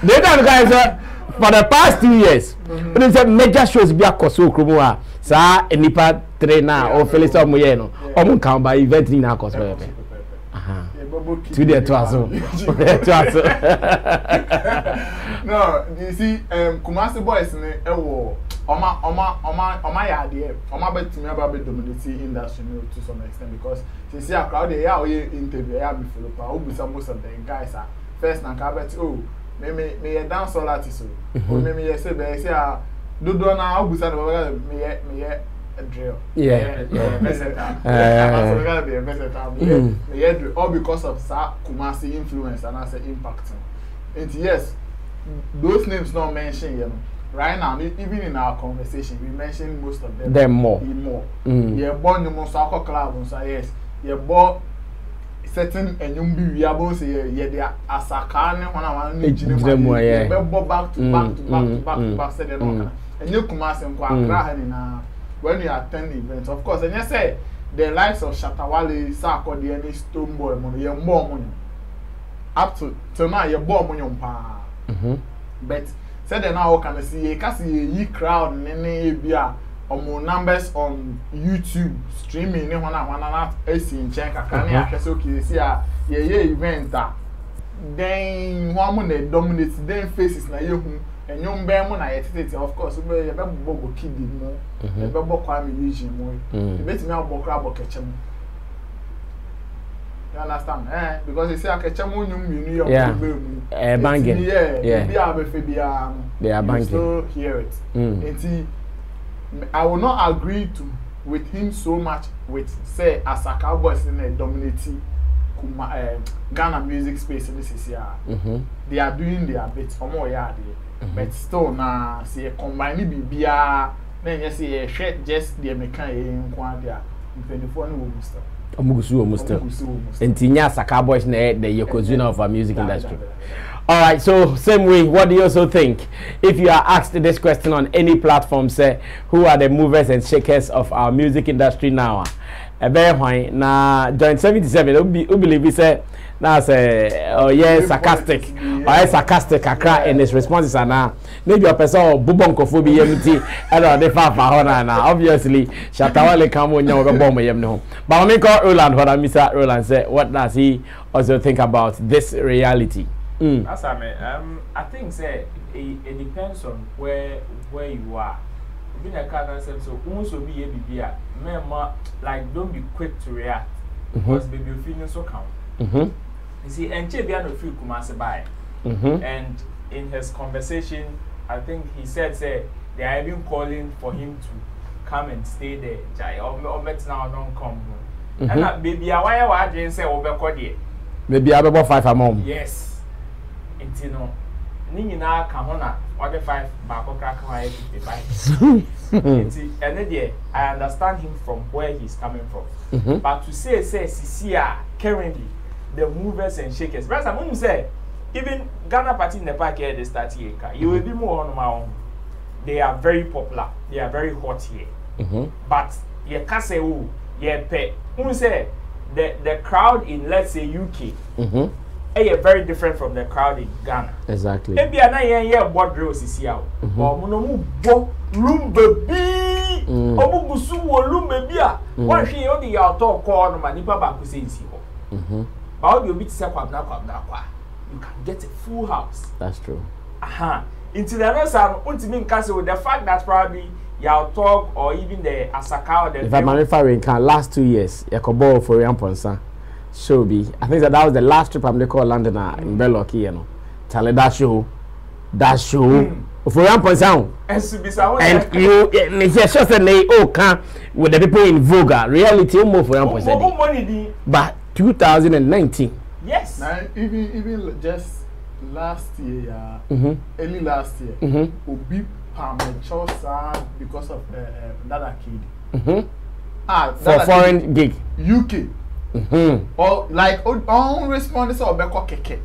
They don't guys for the past 2 years. But it's a major shows be a koso krumwa. Sa enipa trainer or Felix Omoye no. Omo kan ba event ni na koso. Aha. To the twaso.
No, you see Kumasi boys ne ewo Oma yade Oma betimi aba be dominate industry to some extent because you see a crowd they are interview ya be follow pa obusa most of the guys are first na ka bet me dance all artist o me say be say dodo na obusa na me drill all because of sa Kumasi influence and as impact and yes those names not mentioned you know right now even in our conversation we mentioned most of them
more
yeah born you most soccer club so yes yeah born certain enyumbi we able say yeah they asaka ne hona wan ne jine yeah be back to back said no and you Kumasi nko akra na when you attend events of course and you say the likes of Shatawale Sarkodie and Stoneboy mo ye more money up to now ye more money pa but said now can see ye crowd nene bia omo numbers on YouTube streaming ne wana na esi nchen kaka na ya so okay see ye event then one mo na dominate then faces na ye hu enyom be mo na ye tete of course be ye be bobo kidi mo ye be bokwa mi region mo e betimi abokra abokechem you understand because you see akechem onyum minu yo be mu
banging
yeah be abefe bia
they are banging
so hear it enti I will not agree with him so much with say as a Cowboys in a dominating Ghana music space in this year. They are doing their bit for more yard, but still now see a combined BBR. Then you see a shirt just the American quantity. 24 almost. And Tinya Saka Boys the Yokozuna of our music industry. All right, so same way, what do you also think? If you are asked this question on any platform, say, who are the movers and shakers of our music industry now? Very fine. Now, joint 77, who believe we say, now say, oh yeah, sarcastic, or sarcastic, and his responses are now. Maybe a person or bubonkophobia, and the Fafa now. Obviously, Shatawale come when you're a bomber, you know. But when we call Roland, what I miss out, Roland say, what does he also think about this reality?
That's I think say it depends on where you are. Being a car so also be a like don't be quick to react because baby you feeling so calm. You see, and Chebiano feel Kumasi by. And in his conversation, I think he said say they are even calling for him to come and stay there. Jai or now don't come. And that baby why I didn't say over
maybe I about 5 a month.
Yes. Intino Nini na Kahona, what the 5 Bako Kaka 55. And then I understand him from where he's coming from. But to say Sisia currently the movers and shakers. But I'm going to say even Ghana party in the park here they start here. You will be more on my own. They are very popular. They are very hot here. But you can't say who you pay. Who say the crowd in let's say UK. Very different from the crowd in Ghana.
Exactly.
Maybe I know what drills is here. But mono bo lumbe bi. Obu busu wo lumbe bia. What she only your talk call no manipa ba ku say isi ho. But you be to say kwabna kwa. You can get a full house.
That's true.
Until the rest are untimi nka say with the fact that probably your talk or even the Asaka or the
if I'm referring can last 2 years. Yakobo for Yamponsa. Show be. I think that was the last trip I'm going to call London in Belloc, you know. Charlie, that show. For one point sound. And you, it's just a oh, can with the people in Voga. Reality, more for one point. But 2019.
Yes.
Now, even just last year, early last year, Obi Parmechosa because of another kid.
For foreign gig.
UK. Or like on respond to Obeko Keke.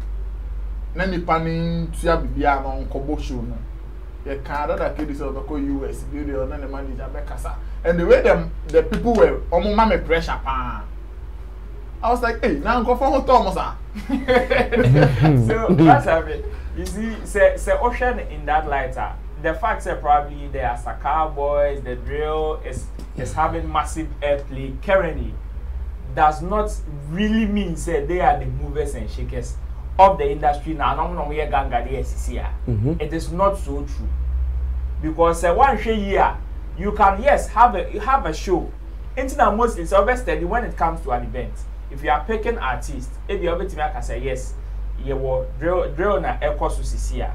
Nani panning to ya bibiano on Kobo show. The Canada kid is Obeko US, video on the manager Bekasa. And the way the people were mame pressure pan. I was like, hey, now go for Thomas.
So that's how you see, say ocean in that lighter. The fact that probably the Asaka boys, the drill is having massive airplay currently does not really mean say they are the movers and shakers of the industry now. It is not so true. Because one year you can have a show. Internet mostly is always steady when it comes to an event. If you are picking artists, if you are able to make say yes, you will drill na echo to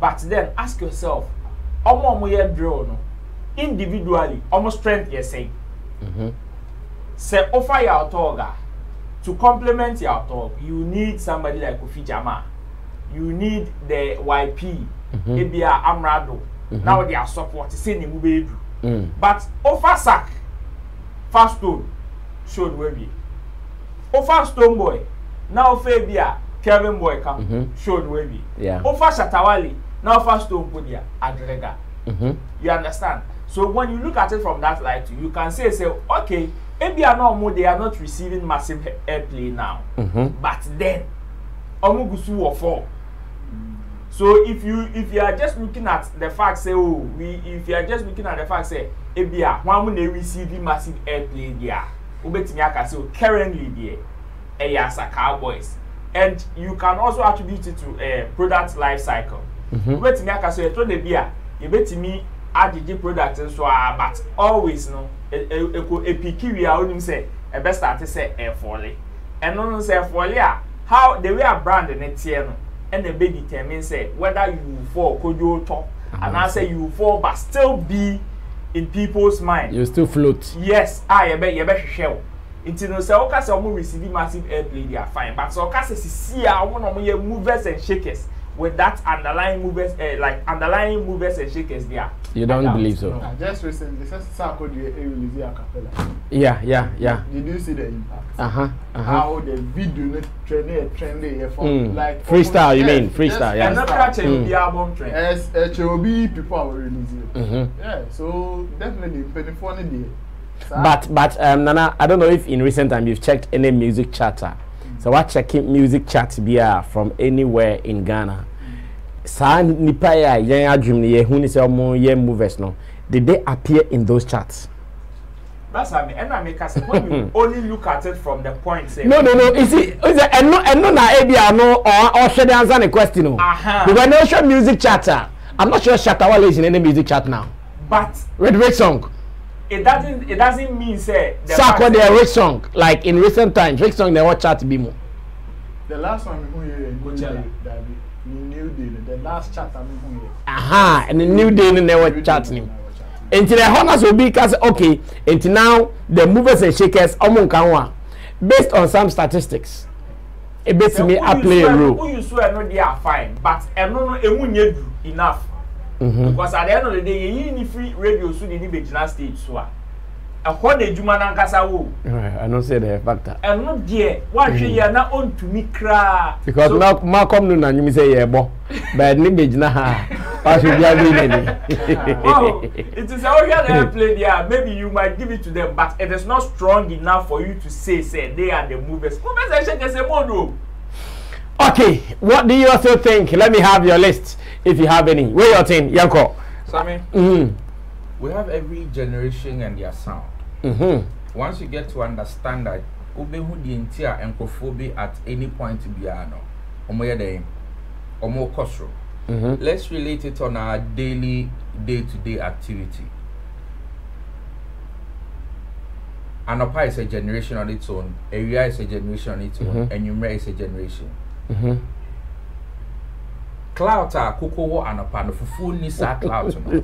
but then ask yourself, drill no individually, almost strength you're saying. Say offer your toga to complement your talk. You need somebody like Kofi Jama. You need the YP, Ebia Amrado. Now they are support saying move. But offer sack fast stone showed where we offer stone boy now Fabia Kevin boy come showed where we offer Shatawali now fast stone put there Adrega. You understand? So when you look at it from that light, you can say okay, maybe they are not receiving massive airplay now, but then Omugusu or 4. So if you are just looking at the fact say if you are just looking at the fact say ebia one will receiving massive airplay there, ubetimi aka say currently there Asaka Cowboys, and you can also attribute it to a product life cycle. Ubetimi aka say to the beer, ubetimi AGG product so but always no a picky we are only say a best start to say air folly and no say folly how the way a brand next year no and the baby determine say whether you fall could you talk and I say you fall but still be in people's mind.
You still float.
Yes, you bet shell. Until no say okay say omo receive massive airplay they are fine, but so okay say see omo movers and shakers with that underlying movers underlying movers and shakers there.
You don't believe so?
Just recently, Sarkodie released a cappella.
Yeah.
Did you see the impact? How the video trending from like
freestyle, you mean freestyle? Yeah.
And not catching the album trend.
As HOB people are releasing. Yeah, so definitely funny day.
But Nana, I don't know if in recent time you've checked any music chatter. So what checking music chat from anywhere in Ghana? Nipa ya adwum ye hu ni se omo ye movers no, did they appear in those chats?
That's what I mean. And I make us when you only look at it from the point say
no is it and no na ebia no or should answer the question no. Because no show music chatter. I'm not sure Shatawale is in any music chat now.
But
with rich song.
It doesn't mean say
Sarkodie rich song like in recent times rich song they watch chat be more.
The last one who here Coachella New Day, the last chat I'm here.
And the New Day in never chatting. Until the honors will be because okay, until now the movers and shakers based on some statistics. It makes me play a role.
Who you swear no they are fine, but no enough. Because at the end of the day, you need free radio so they need be stage so. I
don't say the factor.
And not dear, why should you not own to me cry?
Because Malcolm no and you say yeah, but nimage na I should be agreeing.
Wow, it is how you have played there. Maybe you might give it to them, but it is not strong enough for you to say they are the movers.
Okay, what do you also think? Let me have your list if you have any. Where your team, Yanko?
Sammy. We have every generation and their sound. Once you get to understand that, Ubehu the entire encophobia at any point to be let's relate it on our daily, day-to-day activity. Anopa is a generation on its own, Area is a generation on its own, and Numera is a generation. clout a koko wo anopa no fufu ni sa clout no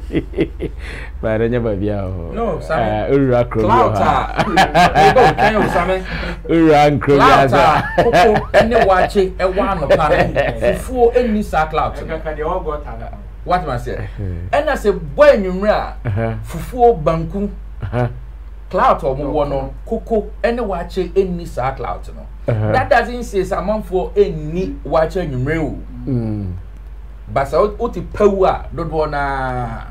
ba renya ba bia
no Sammy
ura kro
clout a e go kan yo Sammy
ura nkro bia
sa koko ene wache e wa anopa no fufu eni sa clout no
ka de ogo tana
what man say ena say boy nwumre a fufu banku clout omo wo no koko ene wache eni sa clout no that doesn't say someone for eni wache nwumre o basa o ti pawa dodo na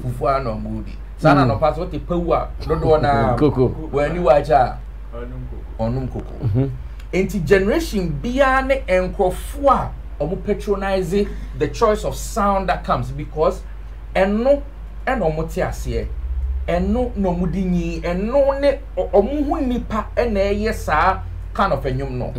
fufu ano mudi sana no pass o ti pawa dodo na
koko
wani wacha onum koko enti generation bia ne enkrofo a omo patronize the choice of sound that comes because eno omo ti ase eno no mudinyi eno ne omo hu nipa ena eye saa kind of a no.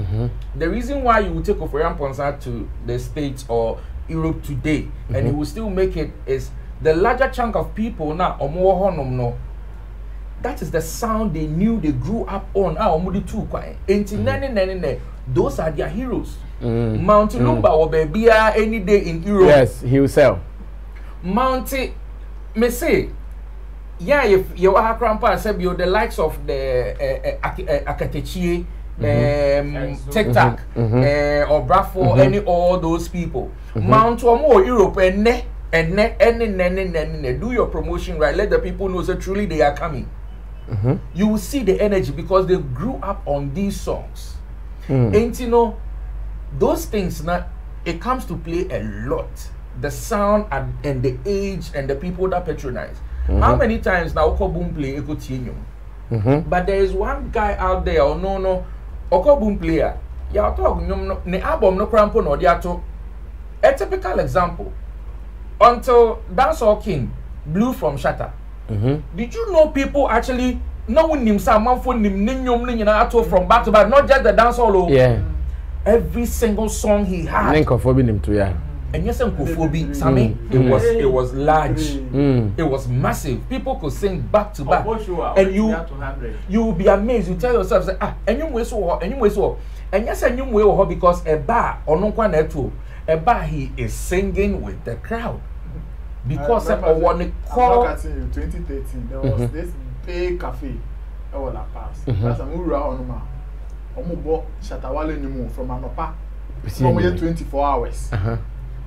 The reason why you will take Oforian Ponsa to the States or Europe today and it will still make it is the larger chunk of people now no. That is the sound they knew, they grew up on. Those are their heroes. Mountain Lumba or baby any day in Europe.
Yes, he will sell.
Mountain me say yeah, if you are grandpa said you the likes of the Akatechi TikTok or Brafo any all those people Mount or Europe and do your promotion right, let the people know that truly they are coming. You will see the energy because they grew up on these songs. And you know those things now it comes to play a lot, the sound and the age and the people that patronize. How many times now Oko Boom play Eko Tienyo? But there is one guy out there or no Oko Boom player. Ya talk ne album no crampo no diato. A typical example. Until Dancehall King Blue from Shatter. Did you know people actually know him someone for him ninyom from back to back, not just the dancehall. Yeah. Every single song he had.
Him too, yeah.
And yes, Sammy, it was large, it was massive. People could sing back to back, and you will be amazed. You tell yourself, say, and yes, and you will because a bar or no one at all. A bar he is singing with the crowd because of one call.
In 2013, there was this big cafe. I will pass. That's a mura on ma. Omubo Shatawale Nimu from Anopa. From 24 hours.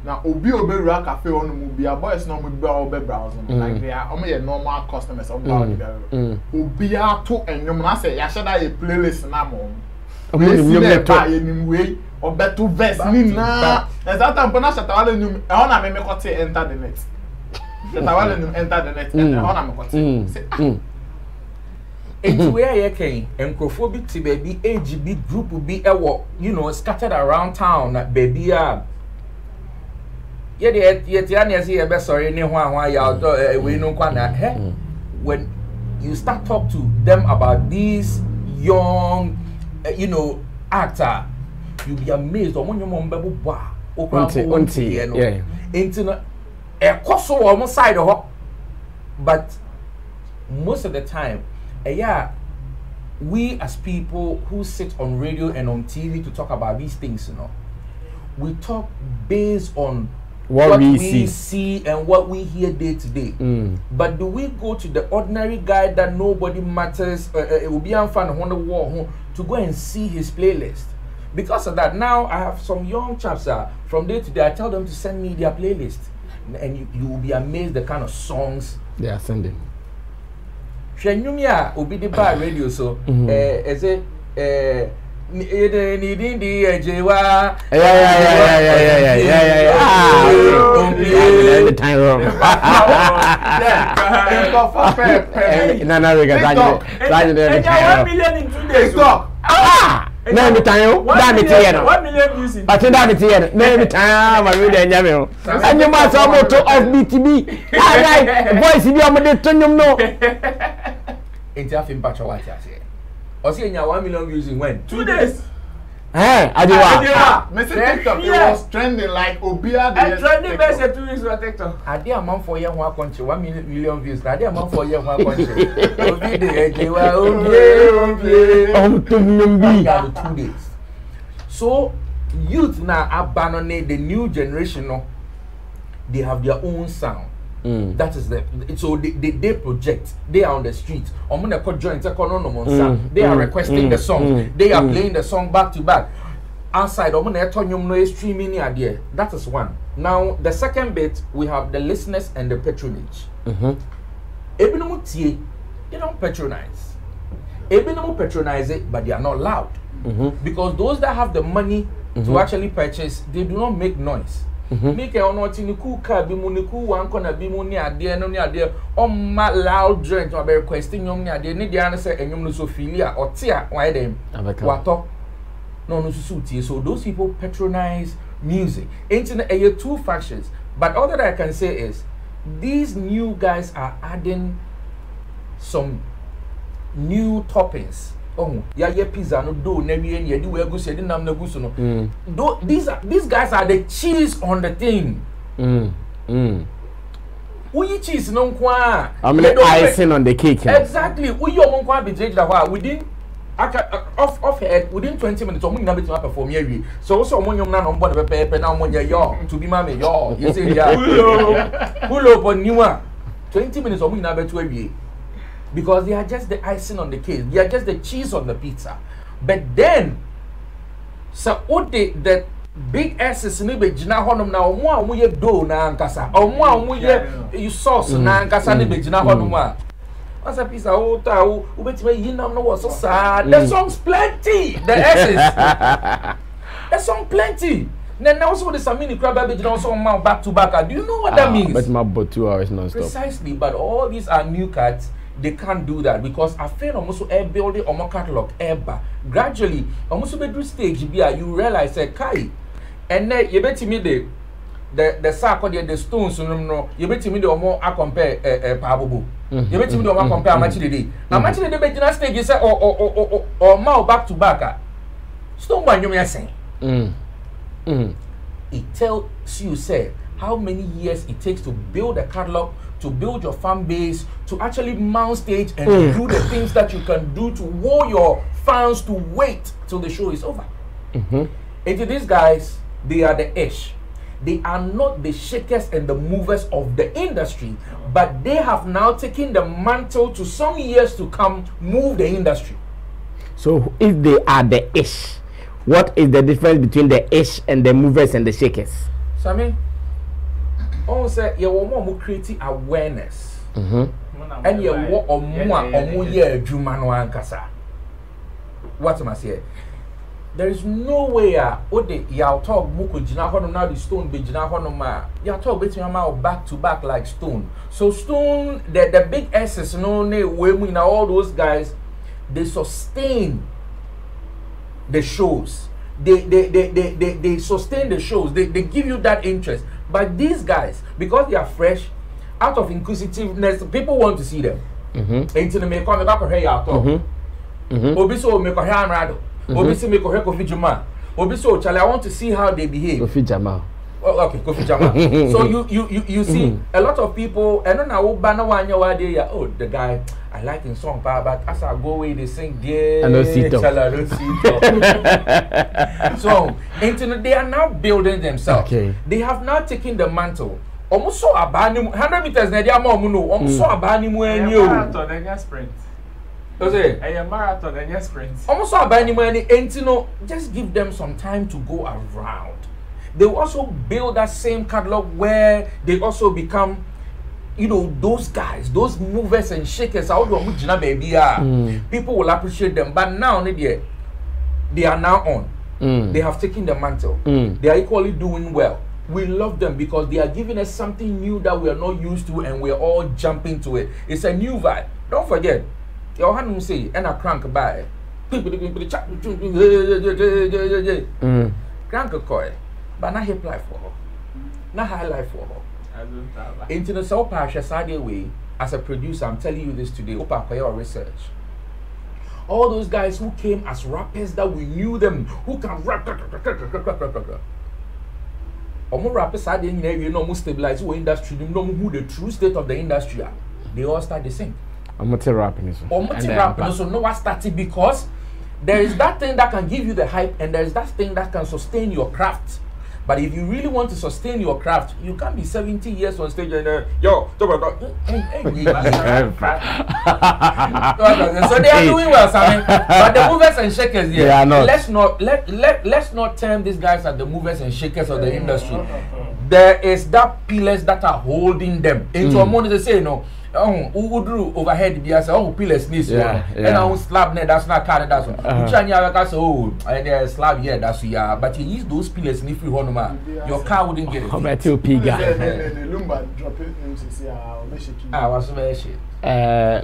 Now, Obi Rua Cafe on the movie, our boys no be browsing. Like they are only normal customers of Obi to and you say, I should have a playlist now. Way or better vest. As that time, Shatawale Nimu, I want to enter the net. Shatawale enter the net and I want to
it's where you came and Crofobity baby AGB group will be scattered around town baby when you start talk to them about these young actor, you'll be amazed on your mom but most of the time we as people who sit on radio and on TV to talk about these things, we talk based on what we see and what we hear day to day. But do we go to the ordinary guy that nobody matters? It will be unfun on the wall to go and see his playlist. Because of that, now I have some young chaps from day to day. I tell them to send me their playlist, and you will be amazed the kind of songs
they are sending.
Shenyumia will be the bar radio so needing the Ejewa.
The time wrong. Name it time. Damn it, 1 million views. But damn it, name it time. I read and you must have motto of BTB. Voice in your mother, no.
Ain't having patch of what I say. Or seeing 1 million views in when?
2 days.
TikTok, it was trending like Obia.
And trending best 2 weeks for TikTok.
I did a month for young one country, 1 million views. I did a month for young one country. Obi the Ejewa, Obi 2 days. So youth now abandon the new generation. they have their own sound. That is so they project. They are on the street. They are requesting the song. They are playing the song back to back. Outside, streaming idea. That is one. Now the second bit, we have the listeners and the patronage. They don't patronize. Ebinomo patronize it, but they are not loud. Because those that have the money to actually purchase, they do not make noise. Make a not in the cool car, Bimuniku, one corner, Bimonia, dear, no near dear, my loud drink, or be requesting you near the need answer and you Sophilia or Tia, why them? What talk? No, so those people patronize music. Internet, there are two factions, but all that I can say is these new guys are adding some new toppings. Oh, yeah, pizza no do never and you do a goose, no. These guys are the cheese on the thing. We cheese no kwa. I'm like icing on the cake. Exactly. We your monkwa be judged within off head within 20 minutes. I'm going to perform here. So when you're not on board the paper now, when you're to be mammy, you say, yeah, pull up on you 20 minutes. I'm going to because they are just the icing on the cake. They are just the cheese on the pizza. But then, so what the big S's maybe jina honum na omo amuye do na ankasa. Omo amuye you sauce na ankasa ni be jina honum a. What's a pizza ta u betima yinam no was so sad. The song's plenty. The S's. The song plenty. Then also the Sammy crab baby also back to back. Do you know what that means? But my but 2 hours non-stop. Precisely, but all these are new cuts. They can't do that because I feel almost air building on my catalog ever. Gradually, almost be stage you realize that Kai and then you bet me the Sarkodie the stones no you bet me the more I compare Pabubu. You bet me the more compare much today. Now much the bet stage you say or more back to back. Stone by you saying. It tells you say how many years it takes to build a catalog, to build your fan base, to actually mount stage and do the things that you can do to woo your fans to wait till the show is over. And to these guys, they are the ish. They are not the shakers and the movers of the industry, but they have now taken the mantle to some years to come move the industry.
So if they are the ish, what is the difference between the ish and the movers and the shakers?
Sammy? On say you want create awareness, and you want more year Jumano ankasa. What am I saying? There is no way y'all talk muko jina hono now the stone be jina hono ma y'all talk between my back to back like stone. So stone the big S's no ne we all those guys they sustain the shows. They sustain the shows. They give you that interest. But these guys, because they are fresh, out of inquisitiveness, people want to see them. Into the make come back here y'all talk. Obiso make a hair rado. Obiso make a hair Kofi Jamal. Obiso Charlie, I want to see how they behave. Kofi Jamal. Oh, okay, Kofi Jamal. So you see a lot of people and then I will ban one your idea. Oh, the guy I like his song, but as I go away they sing dear. I don't see So internet they are now building themselves. Okay. They have now taken the mantle. Almost so abanimu 100 meters na dia mo no. Almost so abanimu enyo. Marathon and sprint. A marathon and sprint. Almost so abanimu and just give them some time to go around. They will also build that same catalog where they also become, you know, those guys, those movers and shakers. People will appreciate them. But now they are now on. They have taken the mantle. They are equally doing well. We love them because they are giving us something new that we are not used to, and we are all jumping to it. It's a new vibe. Don't forget, your hand will say, and a crank by. Crank a coy. But not hip life for her. Not high life for her. Into the South Pasha Sadia way, as a producer, I'm telling you this today, Opa your research. All those guys who came as rappers that we knew them, who can rap. Omo rappers Sadia, you know, most stabilize who industry, you know who the true state of the industry are. They all start the same. I'm not rapping. So no one started because there is that thing that can give you the hype, and there is that thing that can sustain your craft. But if you really want to sustain your craft, you can't be 70 years on stage and yo, so they are doing well, Sammy. But the movers and shakers, let's not term these guys as the movers and shakers of the industry. There is that pillars that are holding them. Into a moment they say, who would do overhead be as pillars this one, and I will slab there, that's not kind that's one. And slab here, that's but you use those pillars and if you want your car wouldn't get it.
How about you, Piga?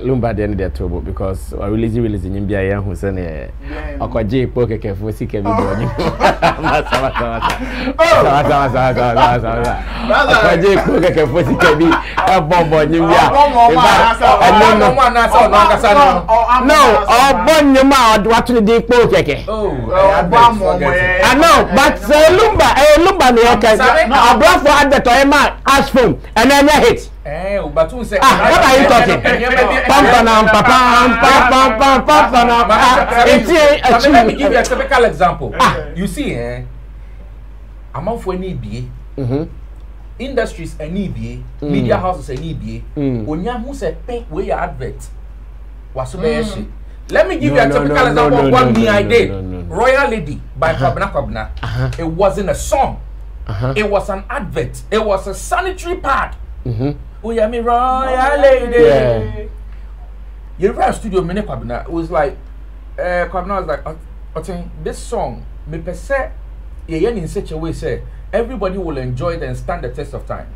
Lumba the end there too, because I release in India who said Okwaje poke for sick every morning. Okwaje poke for sick every bomb on India. No, born your mouth watching the poke. I know, but Lumba the brought for at the time ask for and then I hit.
But who say
what are you talking? Let
me give you a typical example. You see, I'm out for an EBA. Industries an EBA, media houses an EBA. Onya who said pay where your advert was so bad. Let me give you a typical example of what me I did. Royal Lady by Kobna. It wasn't a song. It was an advert. It was a sanitary pad. Oh yeah, me Royal Lady. You read studio mini Kwabena. It was like Kwabena was like, this song me per se in such a way say everybody will enjoy it and stand the test of time.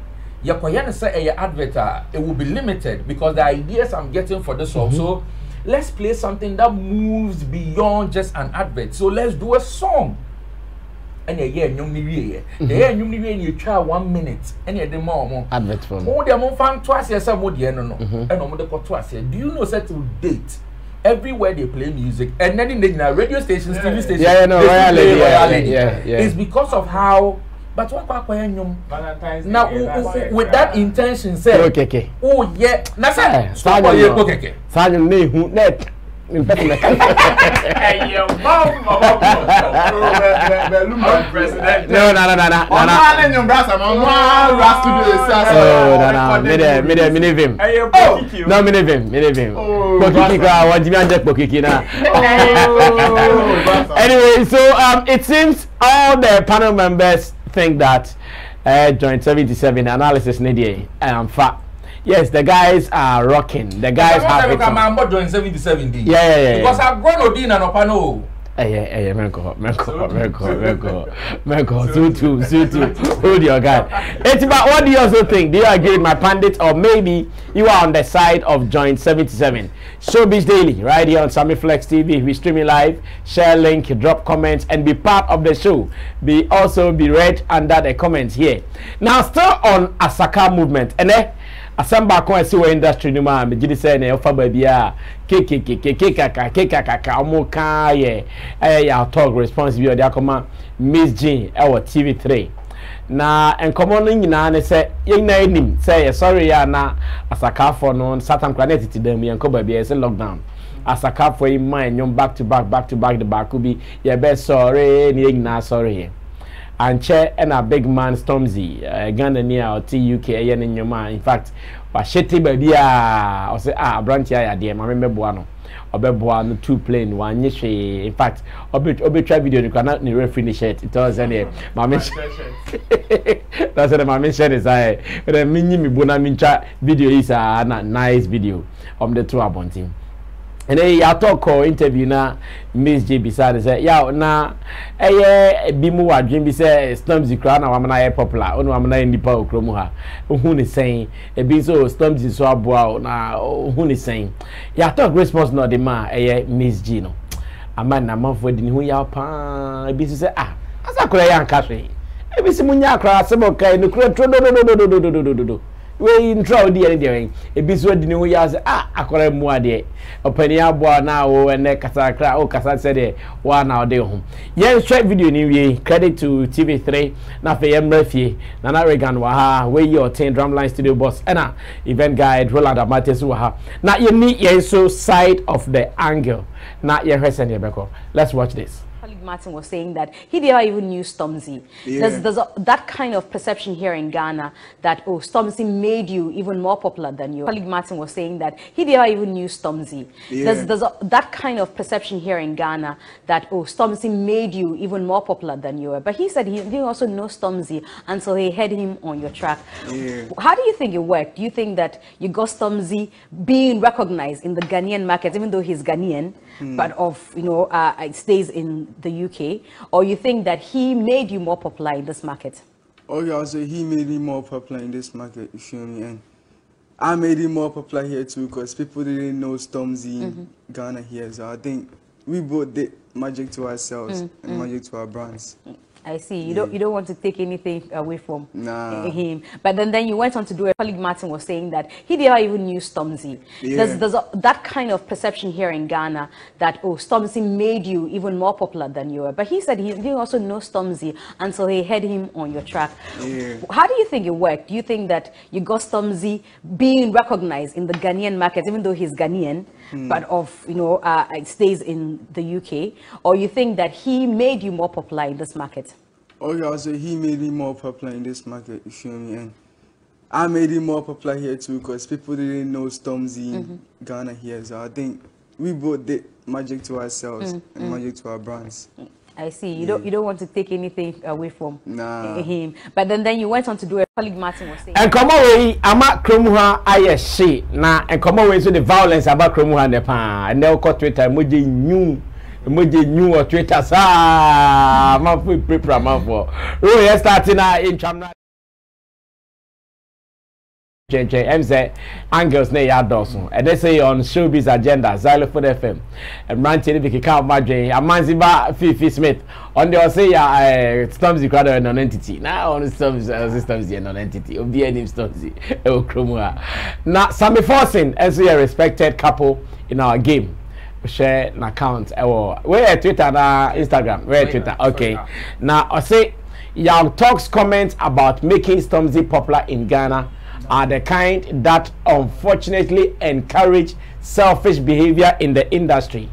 Ya kwayana say advert it will be limited because the ideas I'm getting for this song. So let's play something that moves beyond just an advert. So let's do a song. And you try 1 minute and you more
advert for
twice and twice. Do you know that to date everywhere they play music and then in the radio stations, TV stations, it's because of how. But what now with that intention say oh yeah
No,
President.
Anyway, so it seems all the panel members think that Joint 77 analysis needed fact. Yes, the guys are rocking. The guys have it.
I'm not doing 77 D.
Yeah.
Because I've grown Odin and Opano.
Menko. Hold your gun. It's about what do you also think? Do you agree with my pundit, or maybe you are on the side of Joint 77? Showbiz Daily, right here on Sammy Flex TV. We streaming live. Share link, drop comments, and be part of the show. Also be read under the comments here. Now, still on Asaka movement, and asamba ko esi we industry no ma me gidi say na yofa ba bia kekaka omuka ye ya talk responsibility akoma Miss Jean ewo TV3 na enkomo no nyina ne say yen na enim say sorry ya na asaka for no Satan planet ti dem yen ko ba bia say lockdown asaka for in mind nyom back to back the back be ye be sorry ni nyina sorry and chair and a big man Stormzy Ghana near or TUK in your mind. In fact, but shitty baby or say branch ya dear my remember buano or bebuano 2 plane 1 in fact obi try video you cannot ni referee shirt it was any mama that's what my mention is I the mini mi bona mincha video is a nice video the 2 abonting. And then ya talk or interview na Miss J beside say ya na bimu wadwin bi say Stormzy kra na wamana popular onu wamana nipa okromu ha hu ni saying bi so Stormzy so aboa na hu ni saying ya talk response no the ma Miss J no amana na manfo di ni hu ya pa bi so say asa kra ya nka hwe bi si munya kra sebo kai no kra tro do we intro di any dey ebiso di ni wo ya say akora mu ade opani abo na wo ene kasakra o kasa say dey wa na ode ho yen share video ni we credit to TV3 na fe yemrafie na Regan wa ha we your 10 drumline studio boss ena event guide Roland Amatesu wa ha na ye ni yen so side of the angle na ye hwese ne beko. Let's watch this.
Martin was saying that he never even knew Stormzy.
Yeah.
There's that kind of perception here in Ghana that, oh, Stormzy made you even more popular than you. Colleague Martin was saying that he never even knew Stormzy.
Yeah.
There's that kind of perception here in Ghana that, oh, Stormzy made you even more popular than you were. But he said he didn't also know Stormzy until he heard him on your track.
Yeah.
How do you think it worked? Do you think that you got Stormzy being recognized in the Ghanaian market, even though he's Ghanaian, but it stays in the UK, or you think that he made you more popular in this market?
Oh yeah, so he made me more popular in this market, you feel me? And I made him more popular here too, because people didn't know Stormzy in Ghana here. So I think we both did magic to ourselves and magic to our brands.
I see. You don't want to take anything away from him. But then you went on to do a colleague Martin was saying that he never even knew Stormzy.
Yeah.
There's that kind of perception here in Ghana that, oh, Stormzy made you even more popular than you were. But he said he didn't also know Stormzy until he heard him on your track.
Yeah.
How do you think it worked? Do you think that you got Stormzy being recognized in the Ghanaian market, even though he's Ghanaian, but it stays in the UK, or you think that he made you more popular in this market?
Oh yeah, so he made me more popular in this market, you feel me? And I made him more popular here too, because people didn't know Stormzy in Ghana here. So I think we both did magic to ourselves and magic to our brands.
I see. You don't want to take anything away from him. But then you went on to do a colleague Martin was saying.
And come away, I'm at Kromuha, I see. Now, and come away to the violence about Kromuha and the pan. And now got Twitter, Muji new or Twitter, sir. My food prepare for. Oh, starting in Chamna. MZ Angels ne ya doso and they say on showbiz agenda Xylophone FM and ranting if you count Madrid Amanziba Fifi Smith on the say Stormzy crowd an entity now on Stormzy an entity obi name Stormzy e okromua na Sammy Forcing as a respected couple in our game share an account where Twitter na Instagram where Twitter okay now I say y'all talks comments about making Stormzy popular in Ghana are the kind that unfortunately encourage selfish behavior in the industry.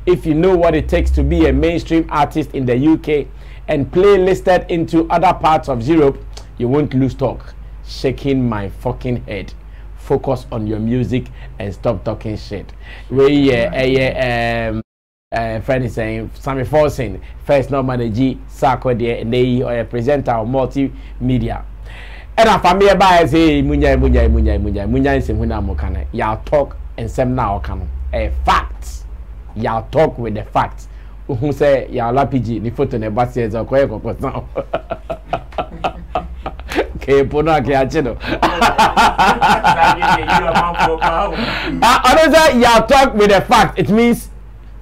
If you know what it takes to be a mainstream artist in the UK and play listed into other parts of Europe, you won't lose talk. Shaking my fucking head. Focus on your music and stop talking shit. Friend is saying Sammy Forcing, first no manager, Sarkodie, and they are a presenter of multimedia. And a family by say munya is huna mokana. Y'all talk and some now can a fact. Y'all talk with the facts. Who say y'all lapiji ni photo ne basi za kwa kwa now. Okay, pona ke achino. Another y'all talk with the fact. It means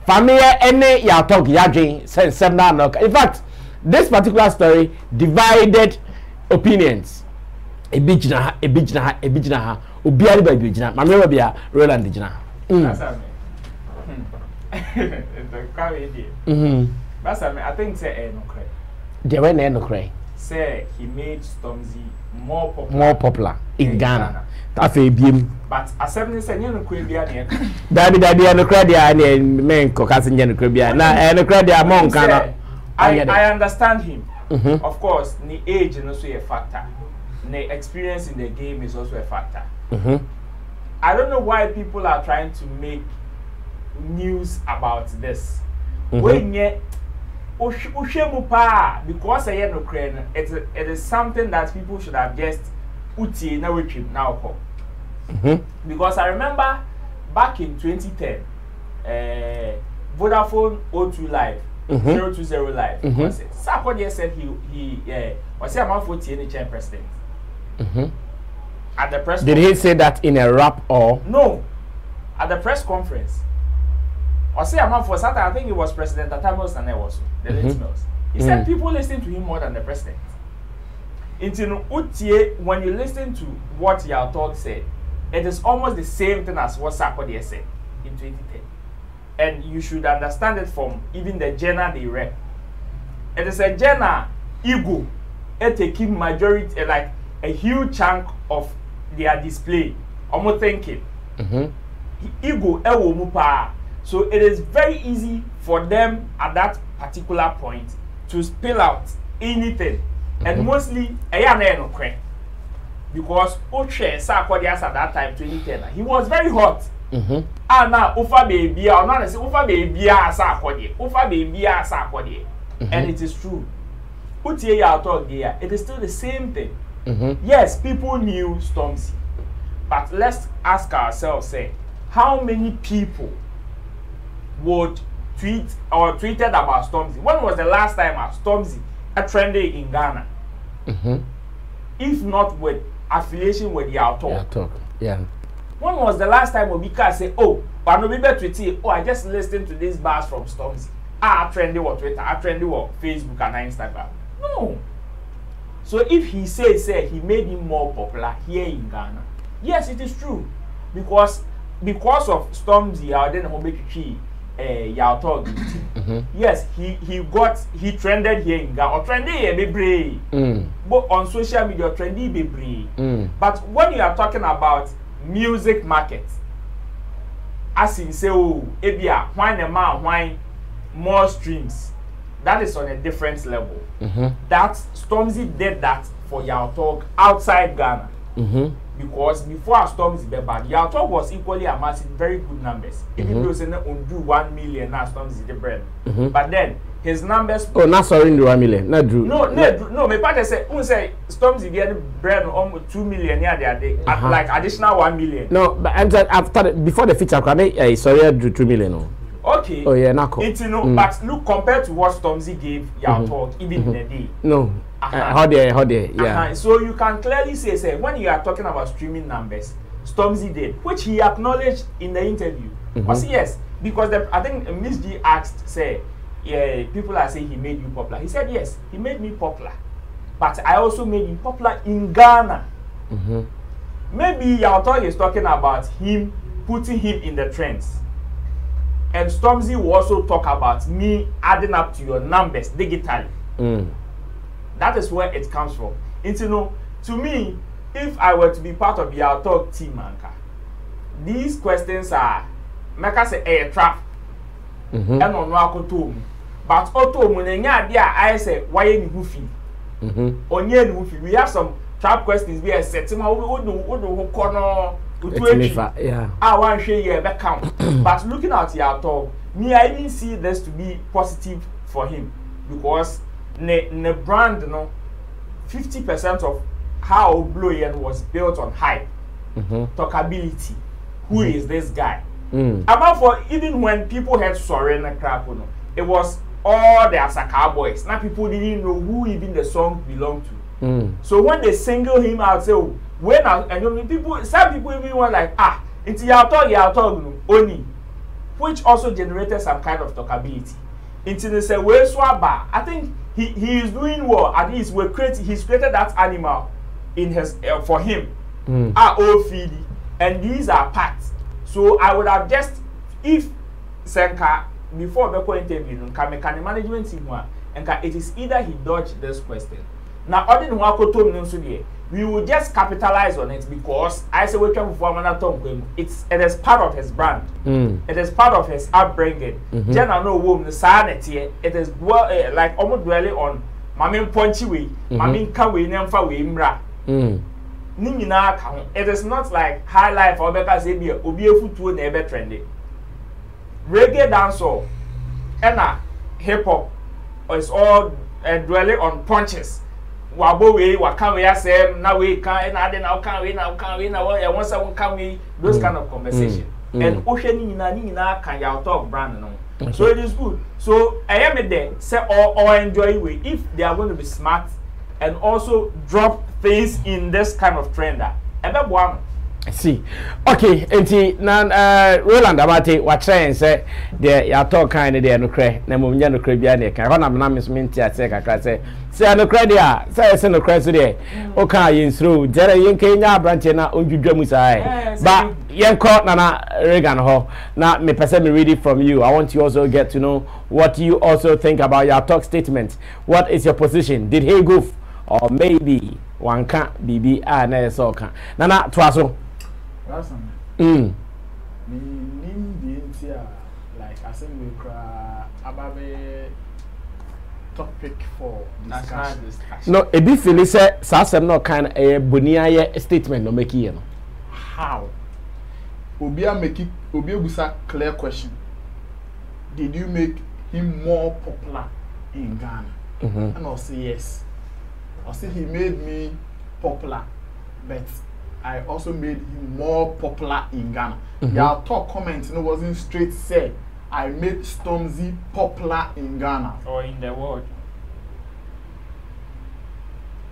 family any y'all talk yajin say some now. In fact, this particular story divided opinions. A bijna obiari ba bijna mamre bia Roland bijna
I think say no cry
they were no cry
say he made Stormzy more
popular in Ghana afa biem
but assembly say no cry bia
na dabi no cry dia na men ko kase no cry bia na no cry dia mon kana
I understand him of course the age is also a factor. The experience in the game is also a factor. I don't know why people are trying to make news about this. When because it is something that people should have just now. Because I remember back in 2010, Vodafone O2 Live, 020 Live, Sarkodie said he was a man for TNHM president. At the press
did he say that in a rap or
no? At the press conference, or say a man for Saturday, I think it was President Atamos and was the late Mills. He said people listen to him more than the president. When you listen to what your talk said, it is almost the same thing as what Sarkodie said in 2010. And you should understand it from even the genre they rep. It is a genre ego. It taking majority like a huge chunk of their display. I'm thinking. Ego ewo mupa. So it is very easy for them at that particular point to spill out anything. And mostly, because Oche Sarkodie at that time, 2010, he was very hot. And now, Ufa baby, or not, Ufa baby, Sarkodie, Ufa baby, Sarkodie. And it is true. It is still the same thing. Yes, people knew Stormzy. But let's ask ourselves, say, how many people would tweet or tweeted about Stormzy? When was the last time Stormzy trended in Ghana? If not with affiliation with Talk.
Yeah.
When was the last time Obika say, oh, but no be better to I just listened to these bars from Stormzy. I trended on Twitter, I trended on Facebook and Instagram. No. So if he says he made him more popular here in Ghana, yes, it is true. Because of Stormzy, I didn't know Talk. Yes, he trended here in Ghana. Or trended here, baby. But on social media, trendy baby. But when you are talking about music market, as in say, oh, ebia, why more streams? That is on a different level. That Stormzy did that for Talk outside Ghana. Because before Stormzy be bad, Talk was equally amassing very good numbers. Even though saying undo 1 million now Stormzy the bread. But then his numbers.
Oh, not sorry, 1 million, not Drew.
No. My partner say Stormzy get bread almost 2 million here like additional 1 million. No, but
after before the feature, sorry, Drew 2 million. No.
Okay.
Oh yeah, not
but look, compared to what Stormzy gave Talk even in a day.
No. How there, yeah.
So you can clearly say when you are talking about streaming numbers, Stormzy did, which he acknowledged in the interview. But yes, because I think Miss G asked, people are saying he made you popular. He said yes, he made me popular, but I also made him popular in Ghana. Maybe Talk is talking about him putting him in the trends. And Stormzy will also talk about me adding up to your numbers digitally. That is where it comes from. And to me, if I were to be part of the Talk team, these questions are, make us say a trap. And on Wako but Oto Munenya, I say, why any goofy? Onye goofy. We have some trap questions. We are set. Yeah. I want to share your back count. But looking at Talk, me, I didn't see this to be positive for him because the brand, 50% of how Bloyen was built on hype, talkability. Who is this guy? About for even when people had Sorena crap, it was all the Asaka boys. Now people didn't know who even the song belonged to. So when they single him out, say, some people even were like, it's Talk, only, which also generated some kind of talkability. Into the say, I think he is doing well. At least he's created that animal in his for him. And these are parts. So I would have just, if Senka before the interview, can management team and it is either he dodged this question. Now, other than what we will just capitalize on it because I say we travel for it is part of his brand. It is part of his upbringing. General no woman sanity. It is like almost dwelling on Mamin Punchy way, Mamin Kawe Nemfa way Mra. It is not like high life or better say be a foot never trendy. Reggae dancehall and hip hop is all dwelling on punches. Wabo we can we say now we can now can we now once I can we those kind of conversation and ocean can your Talk brand no. So it is good. So I am there say or enjoy way if they are going to be smart and also drop things in this kind of trend.
I see. Okay, and Roland Amate, what saying say the Talk kind of there no cray, Namunya no Caribbean, Carona Miss Minty, I say no credit, say no credit there. Okay, in through Jerry Kenya branchena on Jujamusai. But young court Nana Regan Ho. Now, me person me read it from you. I want you also get to know what you also think about your Talk statement. What is your position? Did he goof? Or maybe one can't be na so can. Nana Twaso.
Like I said, we cry ababe topic for discussion.
No, a bit feel say Sassam no kind a bonia statement no make you know.
How? Obia busa clear question. Did you make him more popular in Ghana? And I'll say yes. I'll say he made me popular, but I also made him more popular in Ghana. Your talk comment wasn't straight said I made Stormzy popular in Ghana
or in the world.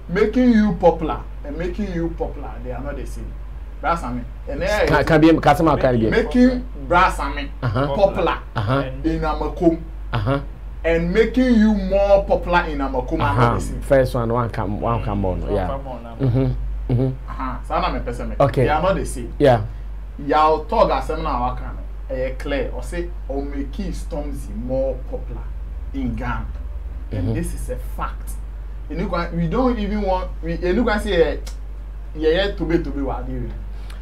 Making you popular and making you popular, they are not the same. Brasami. And
can be customer can be
making Brasami popular in Amakum. And making you more popular in Amakum.
First one come on. Yeah. Okay.
They are not the same.
Yeah.
Y'all talk as seminar wakana. Clear or say or making Stormzy more popular in Ghana. And this is a fact. We don't even want you can say to be what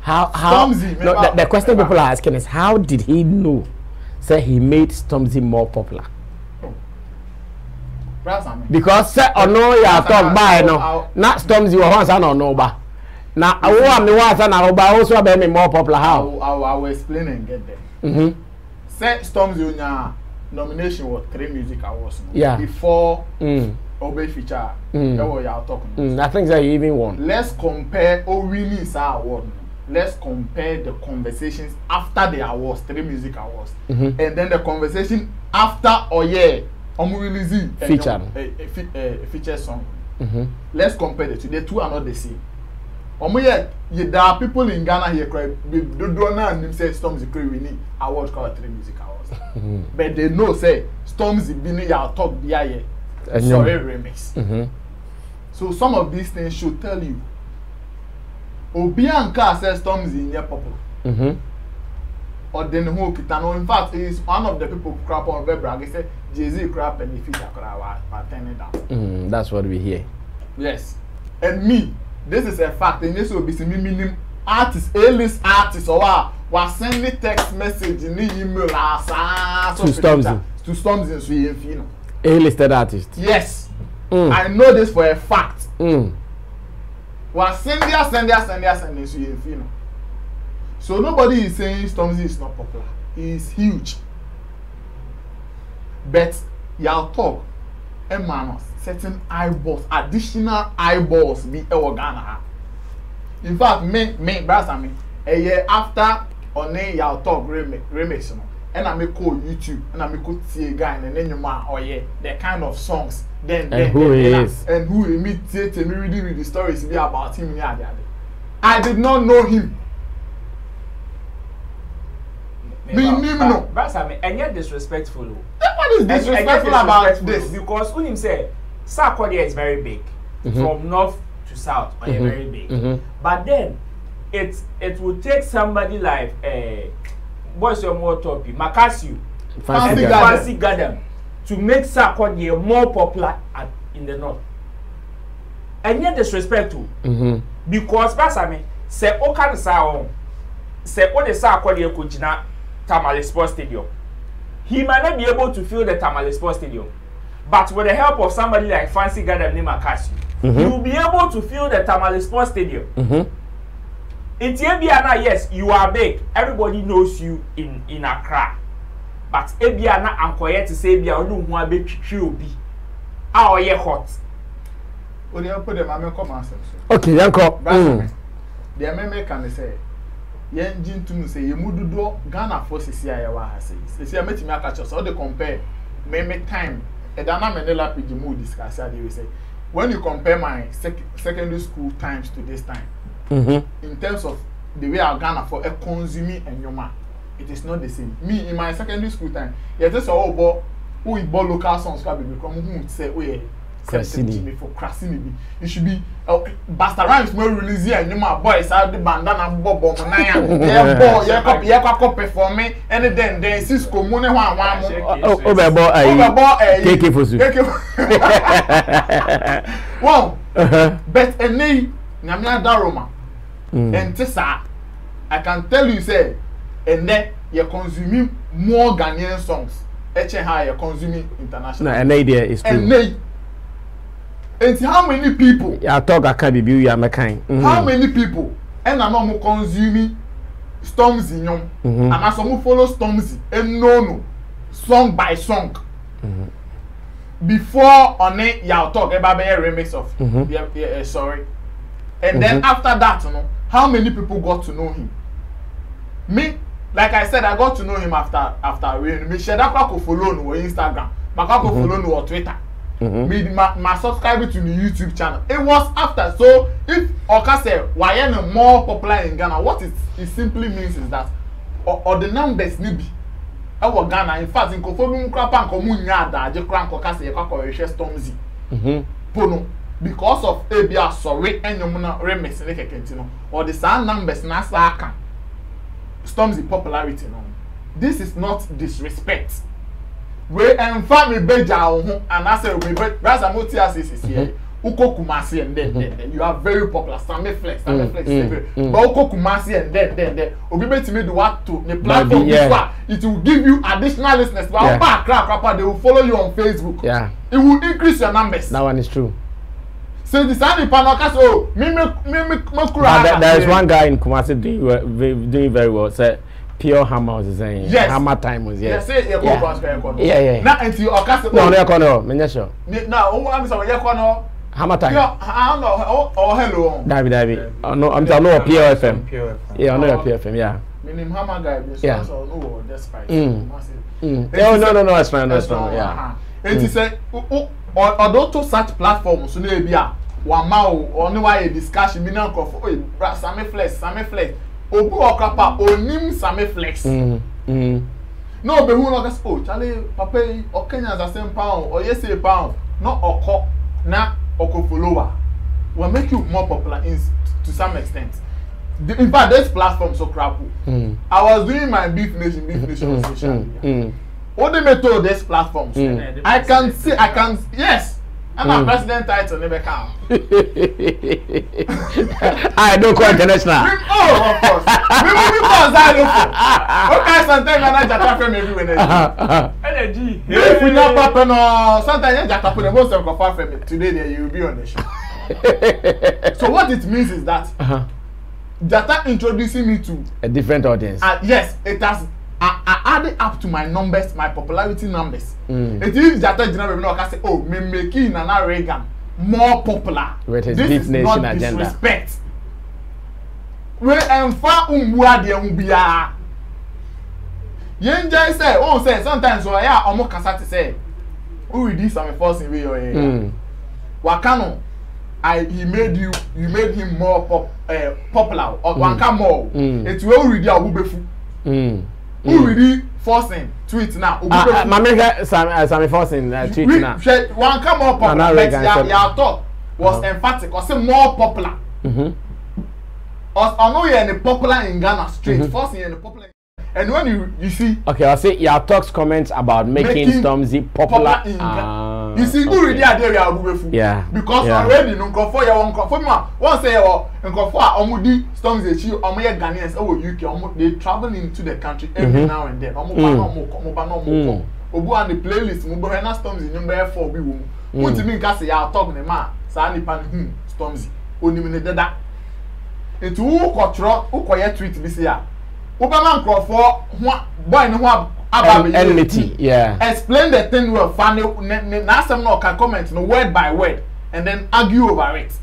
how Stormzy, no, the question people are asking is how did he know say he made Stormzy more popular? Because say or no ya talk by no not Stormzy once I don't know ba. Now I want me once and I also be me more popular how?
I will explain and get there. Say Stormzy nomination was 3 music awards before Obey feature. That was y'all talking.
I think that he even won.
Let's compare winning award. Let's compare the conversations after the awards, 3 music awards, and then the conversation after releasing
feature
a feature song. Let's compare the two. The two are not the same. There are people in Ghana here cry. They don't know and say Stormzy winning award called 3 music awards, but they know say Stormzy winning y'all talk here. Sorry remix. So some of these things should tell you. Obianka says Stormzy in your popular. Or then who Kitano. In fact, he is one of the people who crap on Webbrag. He said Jay-Z crap and the feature crap turning down.
That's what we hear.
Yes. And me, this is a fact. And this will be some minimum artist, A-list artist, or was sending text message in the email to
Stormzy.
To Stormzy and Sweet.
A-listed artist.
Yes. I know this for a fact. Was send you. So nobody is saying Stormzy is not popular. He is huge. But y'all talk manos certain eyeballs, additional eyeballs be Ghana. In fact, me brasa a year after on y'all talk remix and I make call YouTube and I make see a guy and then you the kind of songs then
who he is
and who imitate me reading the stories be about him. I did not know him.
And yet disrespectful.
What is disrespectful about this?
Because when him say Sarkodie is very big from north to south, very big. But then it will take somebody like what's your more topic? Makasio, Fancy Garden to make Sarkodie more popular in the north. And yet disrespectful. Because say Okan Sao say what the Sarkodie Kujina Tamale Sports Stadium. He might not be able to fill the Tamale Sports Stadium. But with the help of somebody like Fancy Garden named Makasio, he will be able to fill the Tamale Sports Stadium. In Ebiana, yes, you are big. Everybody knows you in Accra. But Ebiana and quiet to say Ebiana no one be be. How ye hot?
When you put them, I come answer.
Okay, Yanko.
The American can say, Yen Jin say you mudu Ghana forces here. Say, I met me a catch us. So they compare. Me time. And then I'm a lapid mood discuss. They say, when you compare my secondary school times to this time. In terms of the way I Ghana for a consuming and your man, it is not the same. Me in my secondary school time, just all about who bought local songs can become who would say, oh yeah,
Crasini
for Crasini. It should be Basta Rhymes more release and you my boys out the bandana bob copy for me and then Cisco money one
take for you.
Wow, but a name Namia Daroma. And Tessa, I can tell you, say, and then you're consuming more Ghanaian songs high consuming international.
No, an idea is true.
And how many people?
Yeah, talk I can't be you are kind.
How many people and I'm not consuming Stormzy nyom and as some follow Stormzy and no song by song. Before on it y'all talk about a remix of sorry. And then after that, you know, how many people got to know him? Me, like I said, I got to know him after me share that could follow no Instagram, my could follow no Twitter. Me my subscriber to the YouTube channel. It was after. So if Oka say why are more popular in Ghana, what it simply means is that or the numbers need be. Our Ghana, in fact, in Kofobi Mukrapa Komunya da je kran Oka say Kwakwa Stormzy. Pono. Because of ABR sorry and you remix or the sound numbers na saka Stormzy popularity no. This is not disrespect. We family beja and I say we Razamoti is here. Uko Kumasi and then you are very popular. Sammy Flex is very. But Uko Kumasi and then Obibe to me do what to the platform it will give you additional listeners. They will follow you on Facebook. Yeah. It will increase your numbers.
That one is true.
So the Sunday Panokas, oh,
there is one guy in Kumasi doing very well. Say Pure Hammer was saying.
Yes.
Hammer time was
yeah.
Yeah.
Now until Okasa.
No, no, sure.
Now, I'm sorry,
Hammer time.
I don't know. Oh, hello.
David. No, I'm telling you, Pure FM. Yeah, I know Pure FM. Yeah.
Meaning Hammer guy.
Yeah.
No, that's fine.
No, that's fine. That's fine. Yeah.
And he said, although to such platforms, so maybe one mao only why a discussion meaning of Sammy Flex. Obu Okapa onim Sammy Flex. No, be who no guess oh Charlie Papa or Kenyans the same pound or yes a pound not oko na oko follower will make you more popular to some extent. In fact, this platform so crap. I was doing my Beef Nation on social media. What they made to this platform? I can yes. I'm a president title never come.
I don't call international.
Oh, of course. Because I look. Okay, sometimes I just from everywhere. Energy. If we not papa no, sometimes I just put the most of far from it. Today there you will be on the show. So what it means is that Jata introducing me to
a different audience.
Yes, it has. I added up to my numbers, my popularity numbers. It is Jata General no can say, oh, me making Nana Reagan more popular.
With his
this
Beef
is
Nation
not
agenda.
Disrespect. We emfa umwa de umbia. Yenjai say, oh say sometimes we are omo kasa to say, who will this some force in way or Wakano. You made him more popular or wanka more. It will read your ubefu. Who really forcing tweet now?
Sammy forcing tweet now.
One come more popular. Your talk was emphatic or say more popular. I know you're in the popular in Ghana straight. Forcing in the popular. And when you see.
Okay, I'll say your talks comments about making Stormzy popular
in Ghana. You see, who really are there?
Yeah.
Because already, no for your own conform. Once say, oh, and conform, Omudi Stormzy, you, Omoya Ghanaians, oh, UK, they travel into the country every now and then. Omo Obu and the playlist, Mubo Hena Stormzy, number 4 be woman. What do you mean? Kasi, I'll talk the man, Sani Pan, Stormzy, Onimine Dada. Into who control, who quiet tweet this year. Obama Crawford, boy, no
enmity, yeah.
Explain the thing well, funny. Now some no can comment no word by word and then argue over it.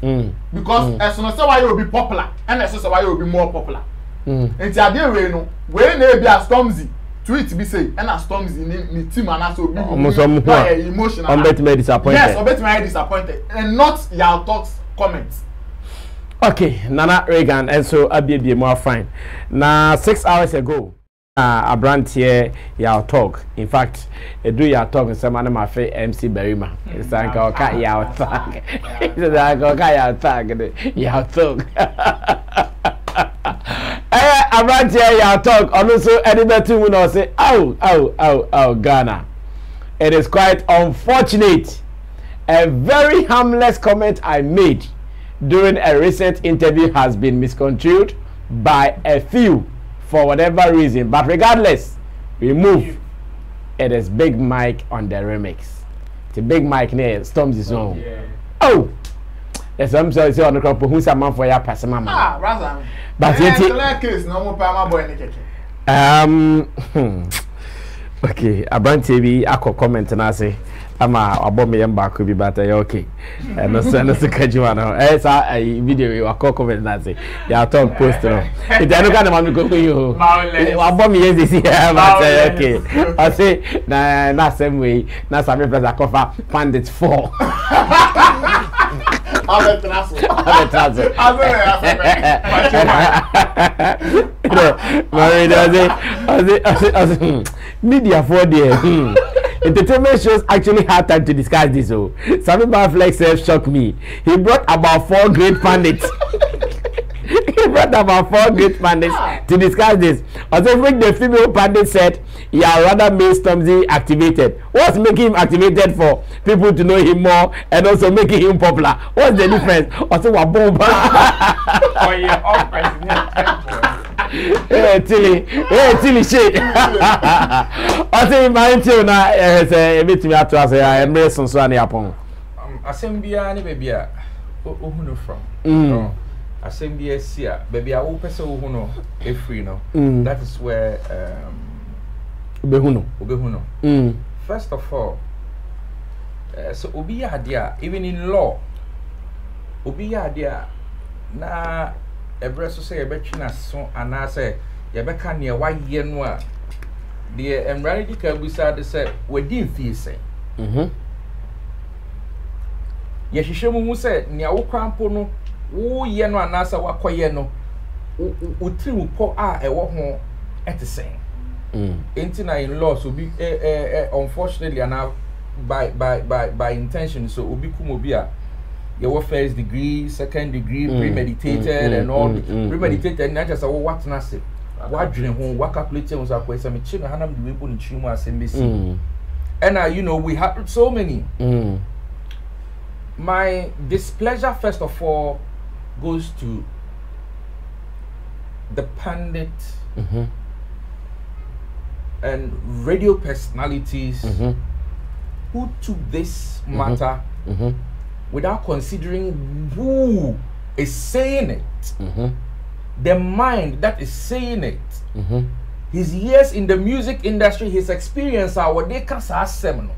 Because as soon as why you will be popular, and as soon as why you will be more popular. And the idea we know when they be a Stormzy tweet be say, and a Stormzy ni team and also be emotional.
I'm bet me disappointed.
Yes, I'm bet me disappointed, and not your talks comments.
Okay, Nana Reagan, and so I'll be more fine. Now 6 hours ago. A brand here, your talk. In fact, do your talk and some of my favorite MC Berima. It's like our cat, your talk. It's like our cat, your talk. A brand here, your talk. Also, anybody who knows say, oh, Ghana. It is quite unfortunate. A very harmless comment I made during a recent interview has been misconstrued by a few. For whatever reason, but regardless, we move. it is Big Mike on the remix. The Big Mike near Storms is on.
Yeah.
Oh, yes, I'm sorry, on the crop who's a man for your pass, mama.
Ah, Razan.
But
it's no more Pama boy in the
okay, a brand TV, I could comment and I say, I'm a bomb and back could be better, okay. And no send us a cajuano. As a video, I call comment and I say, they are talk poster. If I don't want to go for you, I'll bomb you this year, okay. I say, nah, same way, now some people are cover Pandit 4. Media for the entertainment shows actually had time to discuss this. So Sammy Flex shocked me. He brought about 4 great pundits. He brought about 4 great pundits to discuss this. Also, the female pundit said, "Yeah, rather made Stormzy activated. What's making him activated for? People to know him more and also making him popular. What's the difference?" Also, a bomb.
Oh yeah,
Tilly shit. I say my tune now a bit me to say I am so any upon.
Assembia any baby who from. Assembia sia baby I will person who know a free no. That is where Obehuno. First of all, so Obi idea even in law. Obi idea na Ebreso say a betchina so and I say, Yabeka near why yenwa. The Emradi Kabusa de say, we didn't feel say. Yashishamu said, Niawo Crampono, woo yenwa nasa wakoyeno, utri po a walk at the same. Intina in law so be unfortunately and by intention so Ubikumobia. Your first degree, second degree, premeditated and all. Premeditated, not just what nasi. What dream home, what calculated was our question. I'm children, Hannah, the people in Chima, SMBC. And you know, we have so many. My displeasure, first of all, goes to the pundit and radio personalities who took this matter without considering who is saying it, the mind that is saying it, his years in the music industry, his experience, what they can say seminal.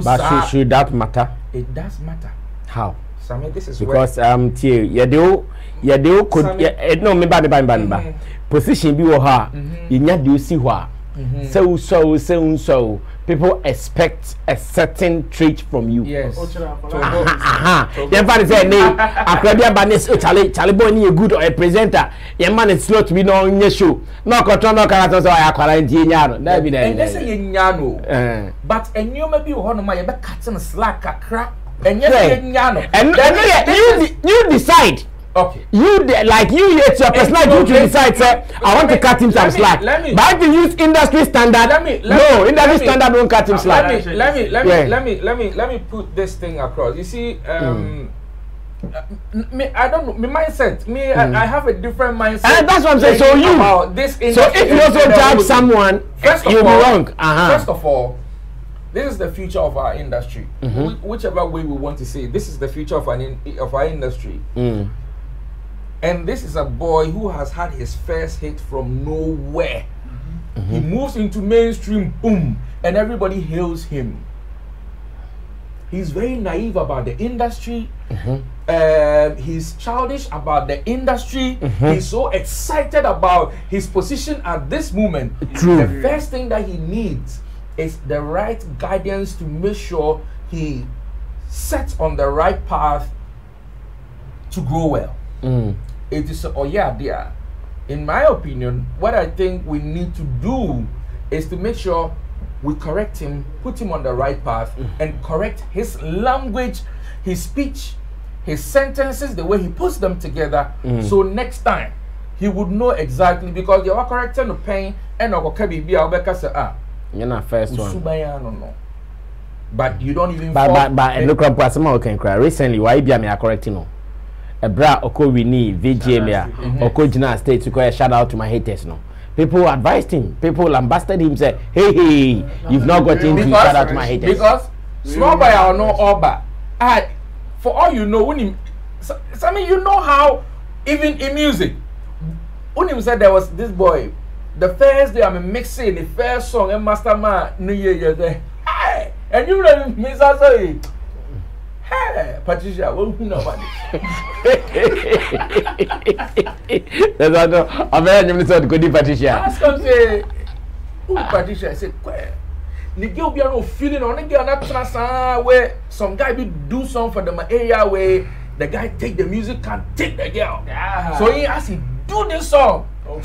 But should that matter?
It does matter.
How?
Sammy, this is
because you do could no me ban position be her you do see what so people expect a certain trait from you.
Yes.
Your man say name Akradia Banis Charlie Boy ni a good or a presenter. Your man is slow to be no on show. No control no character so I quarantine nyano. That be there.
And that's a nyano. But and you may be one of my be cutting slack a crack. And yes nyano.
And you decide.
Okay.
Like you it's your personality to decide say I want to cut him some slack. But if you use industry standard, industry standard won't cut him slack.
Let me put this thing across. You see, me, I don't know, my mindset. I have a different mindset.
And that's what I'm saying. So you
about this
so if you also judge someone, you'll be wrong.
First of all, this is the future of our industry. Whichever way we want to say, this is the future of our industry. And this is a boy who has had his first hit from nowhere. He moves into mainstream, boom, and everybody hails him. He's very naive about the industry. He's childish about the industry. He's so excited about his position at this moment.
True.
The first thing that he needs is the right guidance to make sure he sets on the right path to grow well. It is in my opinion, what I think we need to do is to make sure we correct him, put him on the right path, and correct his language, his speech, his sentences, the way he puts them together. So next time he would know exactly, because you are correcting the pain and
you're not first one.
But you don't even
but look up what someone can cry. Recently, why be me correcting no? A bra oko we need VGM ya oko Jina State to go shout out to my haters no. people advised him. People lambasted him. Said, "Hey, you've not got into shout out to my haters."
Because small boy or no Oba, for all you know, when him, Sammy, you know how even in music, when him said there was this boy, the first day I'm mixing the first song and Masterman New Year there, and you know me say, hey, Patricia, what you know about this?
That's what I'm very interested. Good Patricia.
Ask him say, who Patricia? I said, where? The girl be no feeling on the girl not trust where some guy be do something for the area where the guy take the music can take the girl. Yeah. So he asked him do this song.
Oh,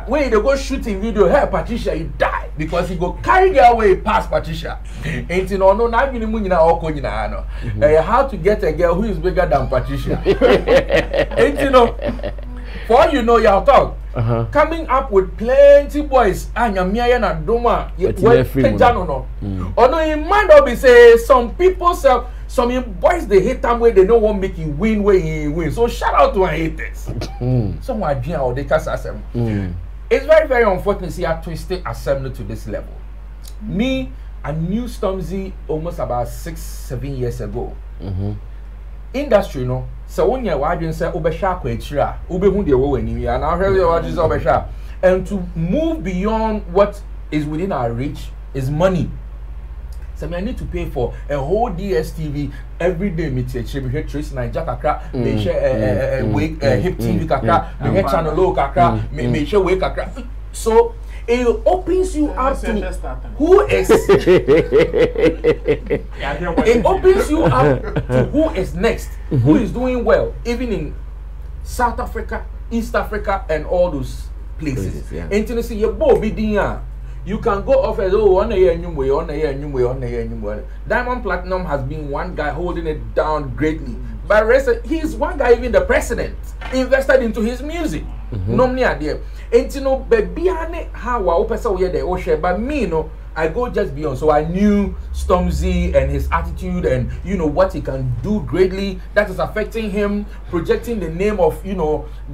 when they go shooting video, hey Patricia, he die because he go carry girl away past Patricia. Ain't you know no now you know how to get a girl who is bigger than Patricia. Ain't you know? For all you know, y'all talk. Coming up with plenty boys and Yamia and Doma. Although in mind of say some people say some boys they hate them where they don't want make you win where you win. So shout out to our haters. Someone or they cast assembly. It's very, very unfortunate to see a twisted assembly to this level. Me, I knew Stormzy almost about 6-7 years ago. Industry, no. So when you are say obesha kwechira, ube de wo ani and I heard you just obesha, and to move beyond what is within our reach is money. So I need to pay for a whole DSTV every day. Me teach me hear Trace Niger kakra, me share hip TV kakra, me hear channel low kakra, me share wake kakra. So it opens you up to who is it opens you up to who is next, who is doing well, even in South Africa, East Africa, and all those places. And to see your boy you can go off as on a year new way, on a year new way, on a year new way. Diamond Platinum has been one guy holding it down greatly. But he's one guy, even the president invested into his music. No idea. And you know, baby, how I open so the ocean, but me, you know, I go just beyond. So I knew Stormzy and his attitude, and you know what he can do greatly. That is affecting him, projecting the name of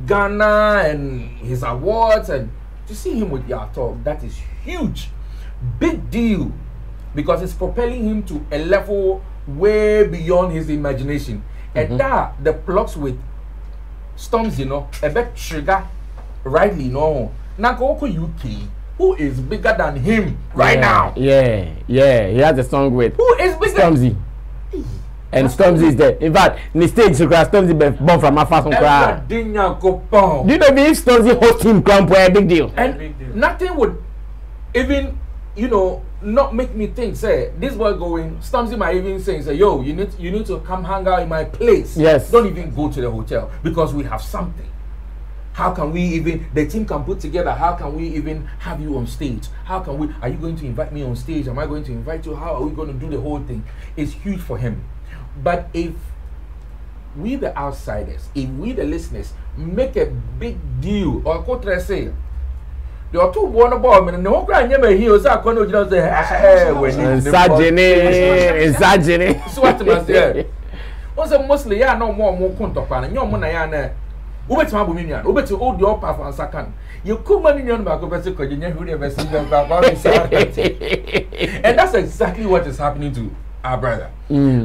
Ghana and his awards, and to see him with your talk, that is huge, big deal, because it's propelling him to a level way beyond his imagination. And that the plots with Stormzy, a bit trigger. Rightly, no. Nakoko UK, who is bigger than him right now?
Yeah, he has a song with
who is bigger?
Stormzy. And Stormzy is there. In fact, in the stage, Stormzy be born from my first cry. Do you know if Stormzy host him come for a big deal?
And nothing would even, not make me think, say, this boy going, Stormzy might even say, yo, you need to come hang out in my place.
Yes.
Don't even go to the hotel because we have something. How can we even, the team can put together, how can we even have you on stage? How can we, are you going to invite me on stage? Am I going to invite you? How are we going to do the whole thing? It's huge for him. But if we the outsiders, if we the listeners make a big deal, or what I say, there are two one about me, no grand never hears I can't just say, hey, when so what must there? Also, mostly, yeah, no more contact, and your money. Ubet ma buminian, ubet old your path and second. You come in your back over second, you never see them about. And that's exactly what is happening to our brother.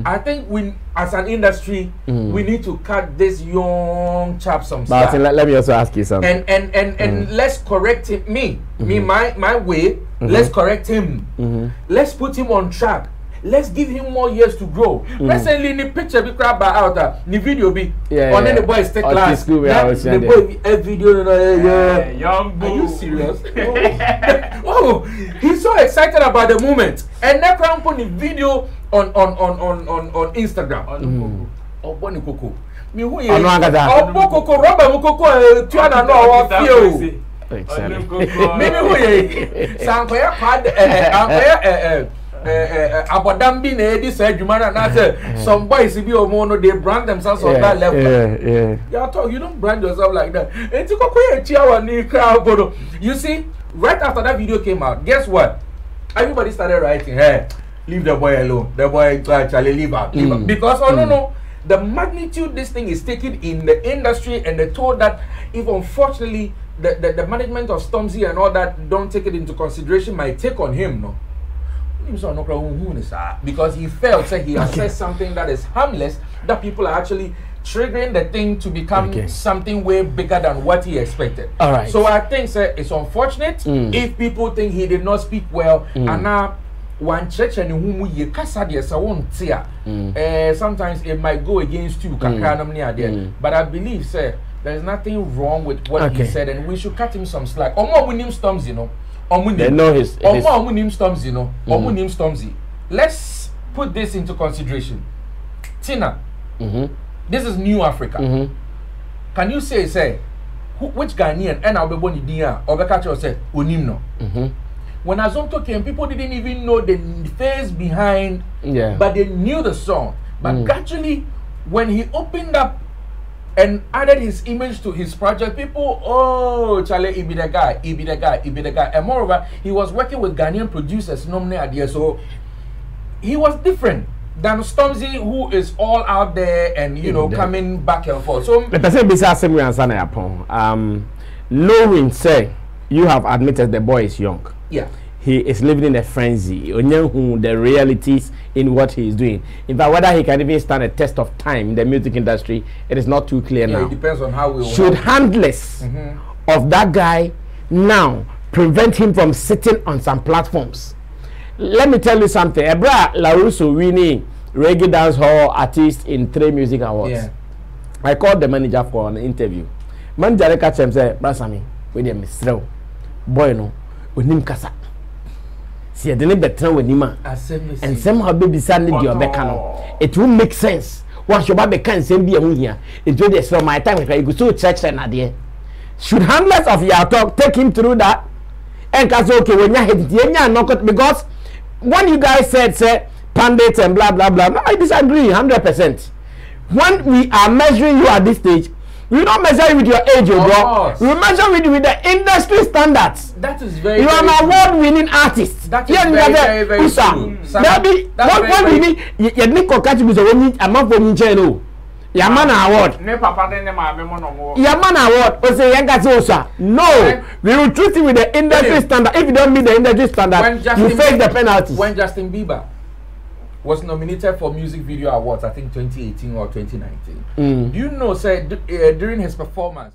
I think we, as an industry, we need to cut this young chap some slack.
But let me also ask you something.
And let's correct him. My way. Let's correct him. Let's put him on track. Let's give him more years to grow. Recently, in the picture, we grab out the video be on the boys take class. The boy a video,
young boy.
Are you serious? Oh, he's so excited about the moment. And then come put the video on Instagram. On Coco. Me who is? On Coco, Robert Coco, Tiana no our feel. Maybe who is? Sankoya pad Abodambi ne this Jumana na say some boys be omono they brand themselves on that level. You don't brand yourself like that. You see, right after that video came out, guess what? Everybody started writing, hey, leave the boy alone. The boy actually leave out. Because no, the magnitude this thing is taking in the industry and the toll that if unfortunately the management of Stormzy and all that don't take it into consideration, might take on him, no. Because he felt that he has said something that is harmless, that people are actually triggering the thing to become something way bigger than what he expected.
All right.
So I think it's unfortunate if people think he did not speak well, and now one church and whom you sometimes it might go against you. But I believe, sir, there's nothing wrong with what he said, and we should cut him some slack. Storms, you know.
They know his
Storms, you know. Stormzy. Let's put this into consideration. Tina, this is New Africa. Can you say, which Ghanaian and I'll be born in Dia or Bekacho said, Unimno? When Azonto came, people didn't even know the face behind, but they knew the song. But gradually, when he opened up and added his image to his project, people, oh, Charlie, he be the guy, he be the guy, he be the guy. And moreover, he was working with Ghanaian producers, so he was different than Stormzy, who is all out there and, you know, coming back and forth. So,
the person beside Sammy and Sana knowing, say, you have admitted the boy is young.
Yeah.
He is living in a frenzy. The realities in what he is doing. In fact, whether he can even stand a test of time in the music industry, it is not too clear now.
It depends on how we
should handless of that guy now prevent him from sitting on some platforms. Let me tell you something. Ebra Larusso winning reggae dance hall artist in 3 music awards.
Yeah.
I called the manager for an interview. Manager catch him say, "Brasami, we dey Mr. Boy no, onim kasa. See, I didn't better with him, and somehow baby son need your back. It will make sense. Once your baby can send me here, it will be so my time if I go to church and idea. Should handlers of your talk take him through that? And cause okay when you knock because when you guys said say pundits and blah blah blah, no, I disagree 100%. When we are measuring you at this stage, we don't measure you with your age, bro. We measure with the industry standards.
That is very.
You are an award-winning artist.
That is very true.
Maybe what we need, you need to catch me. So we need a man for me channel. Yaman award. Yaman award. O say Yangazosa. No, we will treat it with the industry standard. If you don't meet the industry standard, you face the penalties.
When Justin Bieber was nominated for Music Video Awards, I think 2018 or 2019. Do you know, say, during his performance,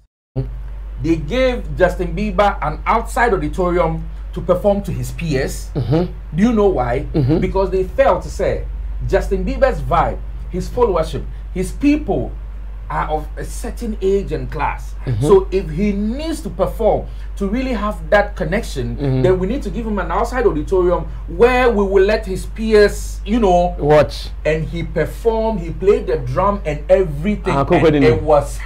they gave Justin Bieber an outside auditorium to perform to his peers. Do you know why? Because they felt to say Justin Bieber's vibe, his followership, his people are of a certain age and class. So if he needs to perform to really have that connection, then we need to give him an outside auditorium where we will let his peers, you know,
watch.
And he performed, he played the drum and everything. And it was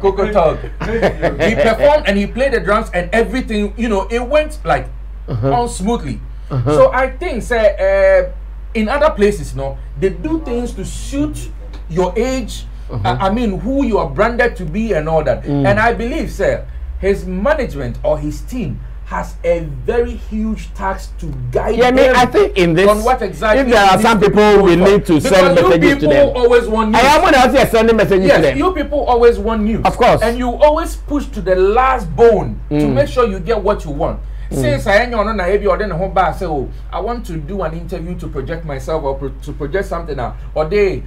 Coco Talk. He performed and he played the drums and everything, you know, it went like on smoothly. So I think say in other places, no, they do things to suit your age. I mean, who you are branded to be and all that. And I believe, sir, his management or his team has a very huge task to guide them.
I think in this,
on what exactly
if there are some people we need to send messages to them.
Always want news.
I am going to send messages to them.
You people always want news.
Of course.
And you always push to the last bone to make sure you get what you want. Since I ain't on a or then home back say, oh, I want to do an interview to project myself or to project something out. Or they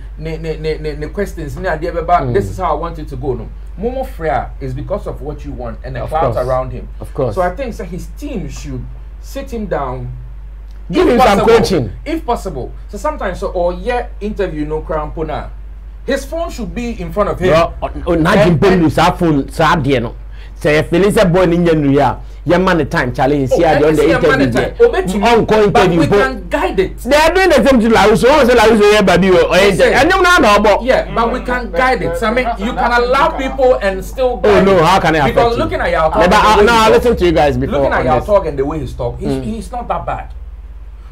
questions this is how I want it to go. No. Momo Freya is because of what you want and the crowd around him.
Of course.
So I think his team should sit him down.
Give him some coaching.
If possible. So sometimes interview no crown pona. His phone should be in front of him.
Say Felicia born in January. Your man the time challenge see on the interview.
But we can guide it.
They are doing the same to Lauso, baby.
But we can guide it. So I mean, you can allow people and still guide
no, how can I?
Because looking at your talk,
I listen to you guys before.
Looking at your talk and the way he's talk, he's not that bad.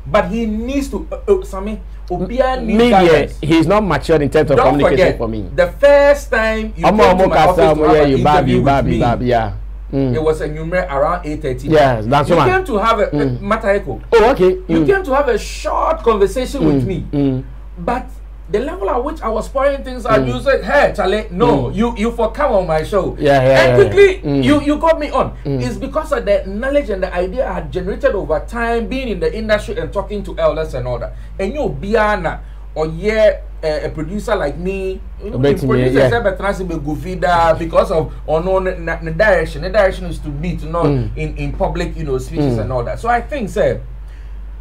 But he needs to Sammy.
Media, he's not matured in terms of communication for me.
The first time you came to my office to have an interview with me, it was a number around 8:30.
Yes, that's
you
one.
You came to have a Mataeko.
Oh, okay.
You came to have a short conversation with me. But the level at which I was pouring things out, you said, hey, Charlie, no, you for come on my show. And quickly, you got me on. It's because of the knowledge and the idea I had generated over time, being in the industry and talking to elders and all that. And you, Biana, or a producer like me, because of the direction. The direction is to beat, in public, speeches and all that. So I think, sir,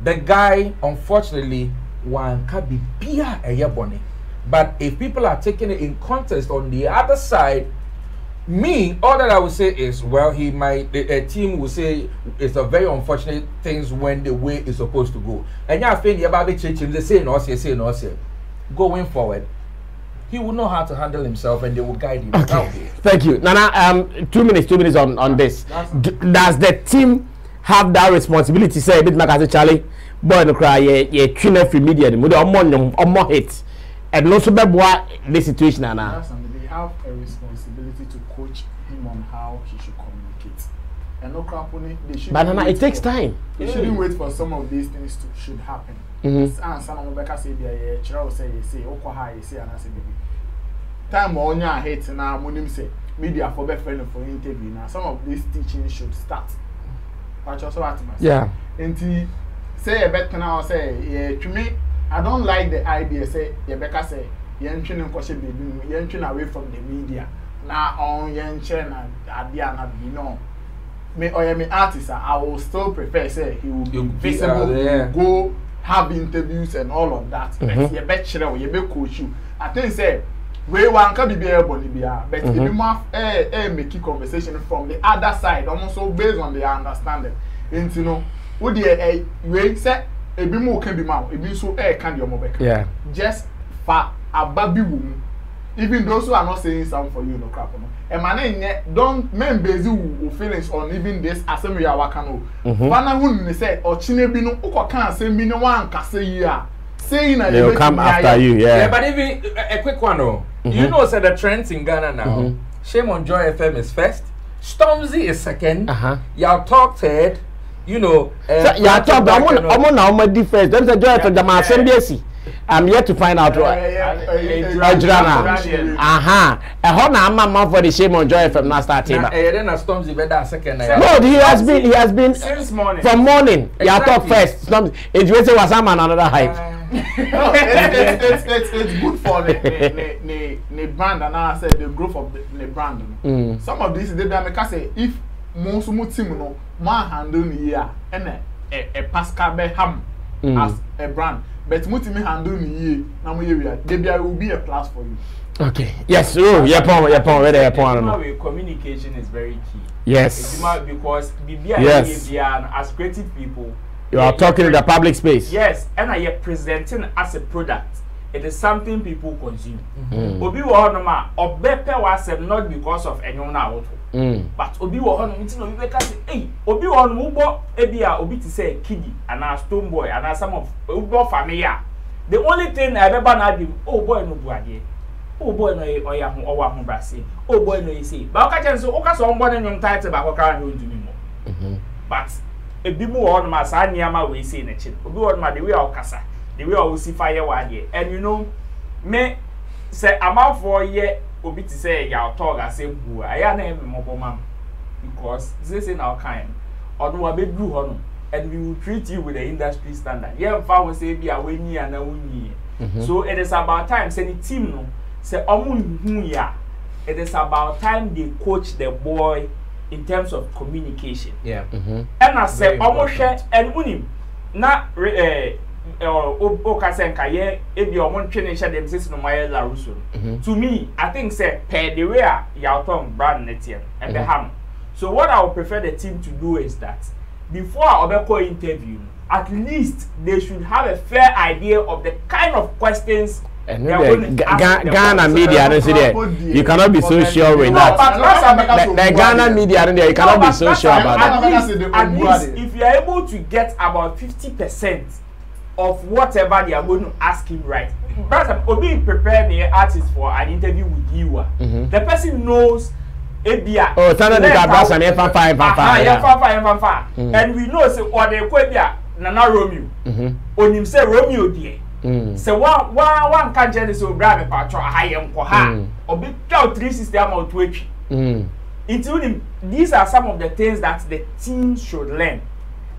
the guy, unfortunately, one can be beer a year bonny. But if people are taking it in context on the other side, me, all that I would say is, well, a team will say it's a very unfortunate things when the way it's supposed to go. And yeah, I think they say no, going forward, he will know how to handle himself and they will guide him.
Okay. Thank you. Nana, 2 minutes on this. Does the team have that responsibility? Say a bit like as a Charlie, boy, no cry, ye trainer free media, the more hits. And also the situation, Nana.
They have a responsibility to coach him on how he should communicate. And no crap on it. They should.
But Nana, it takes time.
They shouldn't wait for some of these things should happen. And some of Rebecca say, time on your hate now, Munim say, media for best friend for interview. Now, some of these teaching should start. But also at myself.
Yeah.
And say a better now, say, yeah, to me, I don't like the idea, say, Rebecca say, you're away from the media. Now, on young China, Adiana, me or me artist, I will still prefer, say, he will be visible, go have interviews and all of that. But you bet you be coach you. I think, say, we want to be able to be, but if you have make conversation from the other side, almost so based on the understanding. And you know, what the way say, a bit more can be mouth, it means so can your mobile.
Yeah.
Just for a baby woman. Even those who are not saying something for you, no crap. And man, don't men busy with feelings on even this assembly awakano. Bana wouldn't say or chinebino uko can't say me no one can say yeah. Saying
they'll come after you,
yeah. But even a quick one, you know, so the trends in Ghana now. Shame on Joy FM is first, Stormzy is second. Y'all talk third, you know.
Y'all talk. I'm on my defense. Them say Joy FM, my assembly. I'm yet to find out what. A Hona for the Shame on Joy from last start.
Then a Stormzy better second.
No, he has been since morning. From morning. Yeah, talk first. Stormzy. It was some another hype.
It's good for the brand, and I said the growth of the brand. Some of these they make us say if most team no man handle here and a Pascal Beham as a brand. But Mutimi handle me now there will be a plus for you.
Okay. Yes.
Communication is very key.
Yes.
Because as creative people,
you are talking in the public space.
Yes, and I am presenting as a product. It is something people consume. Obi wo honoma obepe wasem not because of anyone out. But obi wo honoma nti no we ka say hey obi wo honoma ubo ebia obi ti say kidi and a stone boy and a some of ubo family. The only thing I remember na be oh boy no do ade. Oh boy no oya ho owa ho brase. Oh boy no you say. But ka chen so o ka so on boy no title ba ko ka no ndumi mo. But ebi mu wo honoma sa niama we say na chi. Obi wo honoma the way okasa. The way I will see fire one year, and you know, me say I'm out for a year. Obi to say y'all talk I say boo. I am a mobile man because this is our kind. Or no, I be blue honor, and we will treat you with the industry standard. Yeah, if I will say be a winnie and a winnie. So it is about time. Say the team no say ya. It is about time they coach the boy in terms of communication.
Yeah.
And I say almost share and unim na to me, I think say per the way y'all talk brand netian and the ham. So what I would prefer the team to do is that before our interview, at least they should have a fair idea of the kind of questions.
And Ghana media, you cannot be so sure with that. The Ghana media, you cannot be so sure about that.
At least if you are able to get about 50% of whatever they are going to ask him, right? But being prepared the artist for an interview with you, the person knows ABA.
Oh,
and we know say or they Nana Romeo. On him say Romeo dear. So one can join so grab a patch or high and or big 360 amount to it. Including these are some of the things that the team should learn.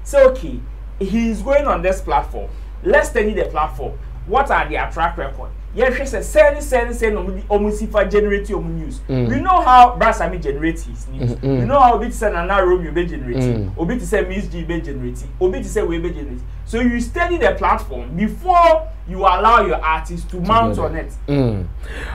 So okay, he's going on this platform. Let's study the platform. What are their track record? Yes, she says, send almost if I generate your news. We know how Sammy generates his news. We know how bit send another room you be generating. Obi to say Miss G be generating. Obi to say we be generating. So you study the platform before you allow your artist to mount on it.
All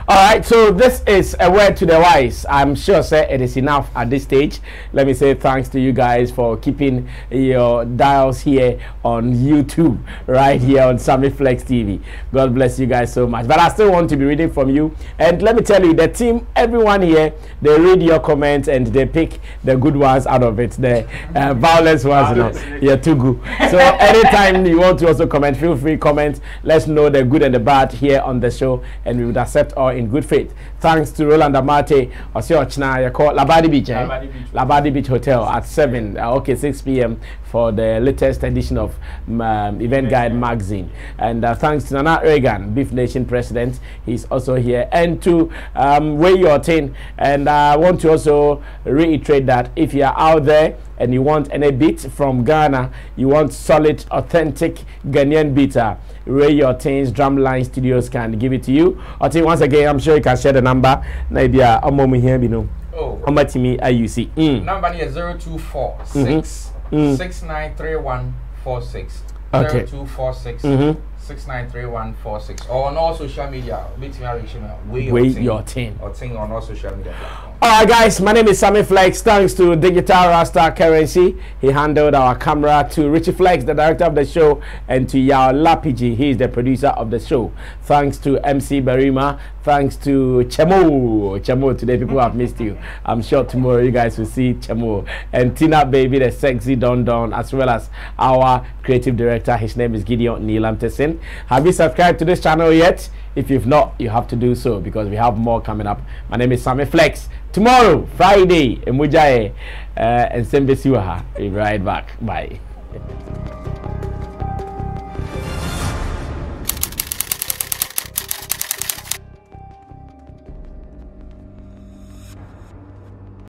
right, so this is a word to the wise. I'm sure, sir, it is enough at this stage. Let me say thanks to you guys for keeping your dials here on YouTube, right here on Sammy Flex TV. God bless you guys so much. But I still want to be reading from you. And let me tell you, the team, everyone here, they read your comments and they pick the good ones out of it. The violence ones, you're too good. So anytime you want to also comment, feel free, comment. Let's know the good and the bad here on the show, and we would accept all in good faith. Thanks to Roland Amate, Osiochna, you call Labadi Beach, Labadi Beach Hotel at 6 p.m. for the latest edition of Event Guide magazine. And thanks to Nana Reagan, Beef Nation president, he's also here. And to Weigh Your Tin. And I want to also reiterate that if you are out there and you want any beat from Ghana, you want solid, authentic Ghanaian beater, Weigh Your Tins Drumline Studios can give it to you. I think once again, I'm sure you can share the number. Maybe I'm here, you know.
Oh,
how much me are you see?
Number is 0246 693146.
Okay.
0246 693146. Or on all social media,
Weigh Your Tin.
Or Tin on all social media platforms.
Alright guys, my name is Sammy Flex. Thanks to Digital Rasta Currency, he handled our camera. To Richie Flex, the director of the show, and to Yao Lapiji, he is the producer of the show. Thanks to MC Barima. Thanks to Chemo. Today people have missed you. I'm sure tomorrow you guys will see Chemo. And Tina Baby, the sexy Don Don, as well as our creative director. His name is Gideon Nilam Tessin. Have you subscribed to this channel yet? If you've not, you have to do so because we have more coming up. My name is Sammy Flex. Tomorrow, Friday, Emujaye and Sembesiwaha. We'll be right back. Bye.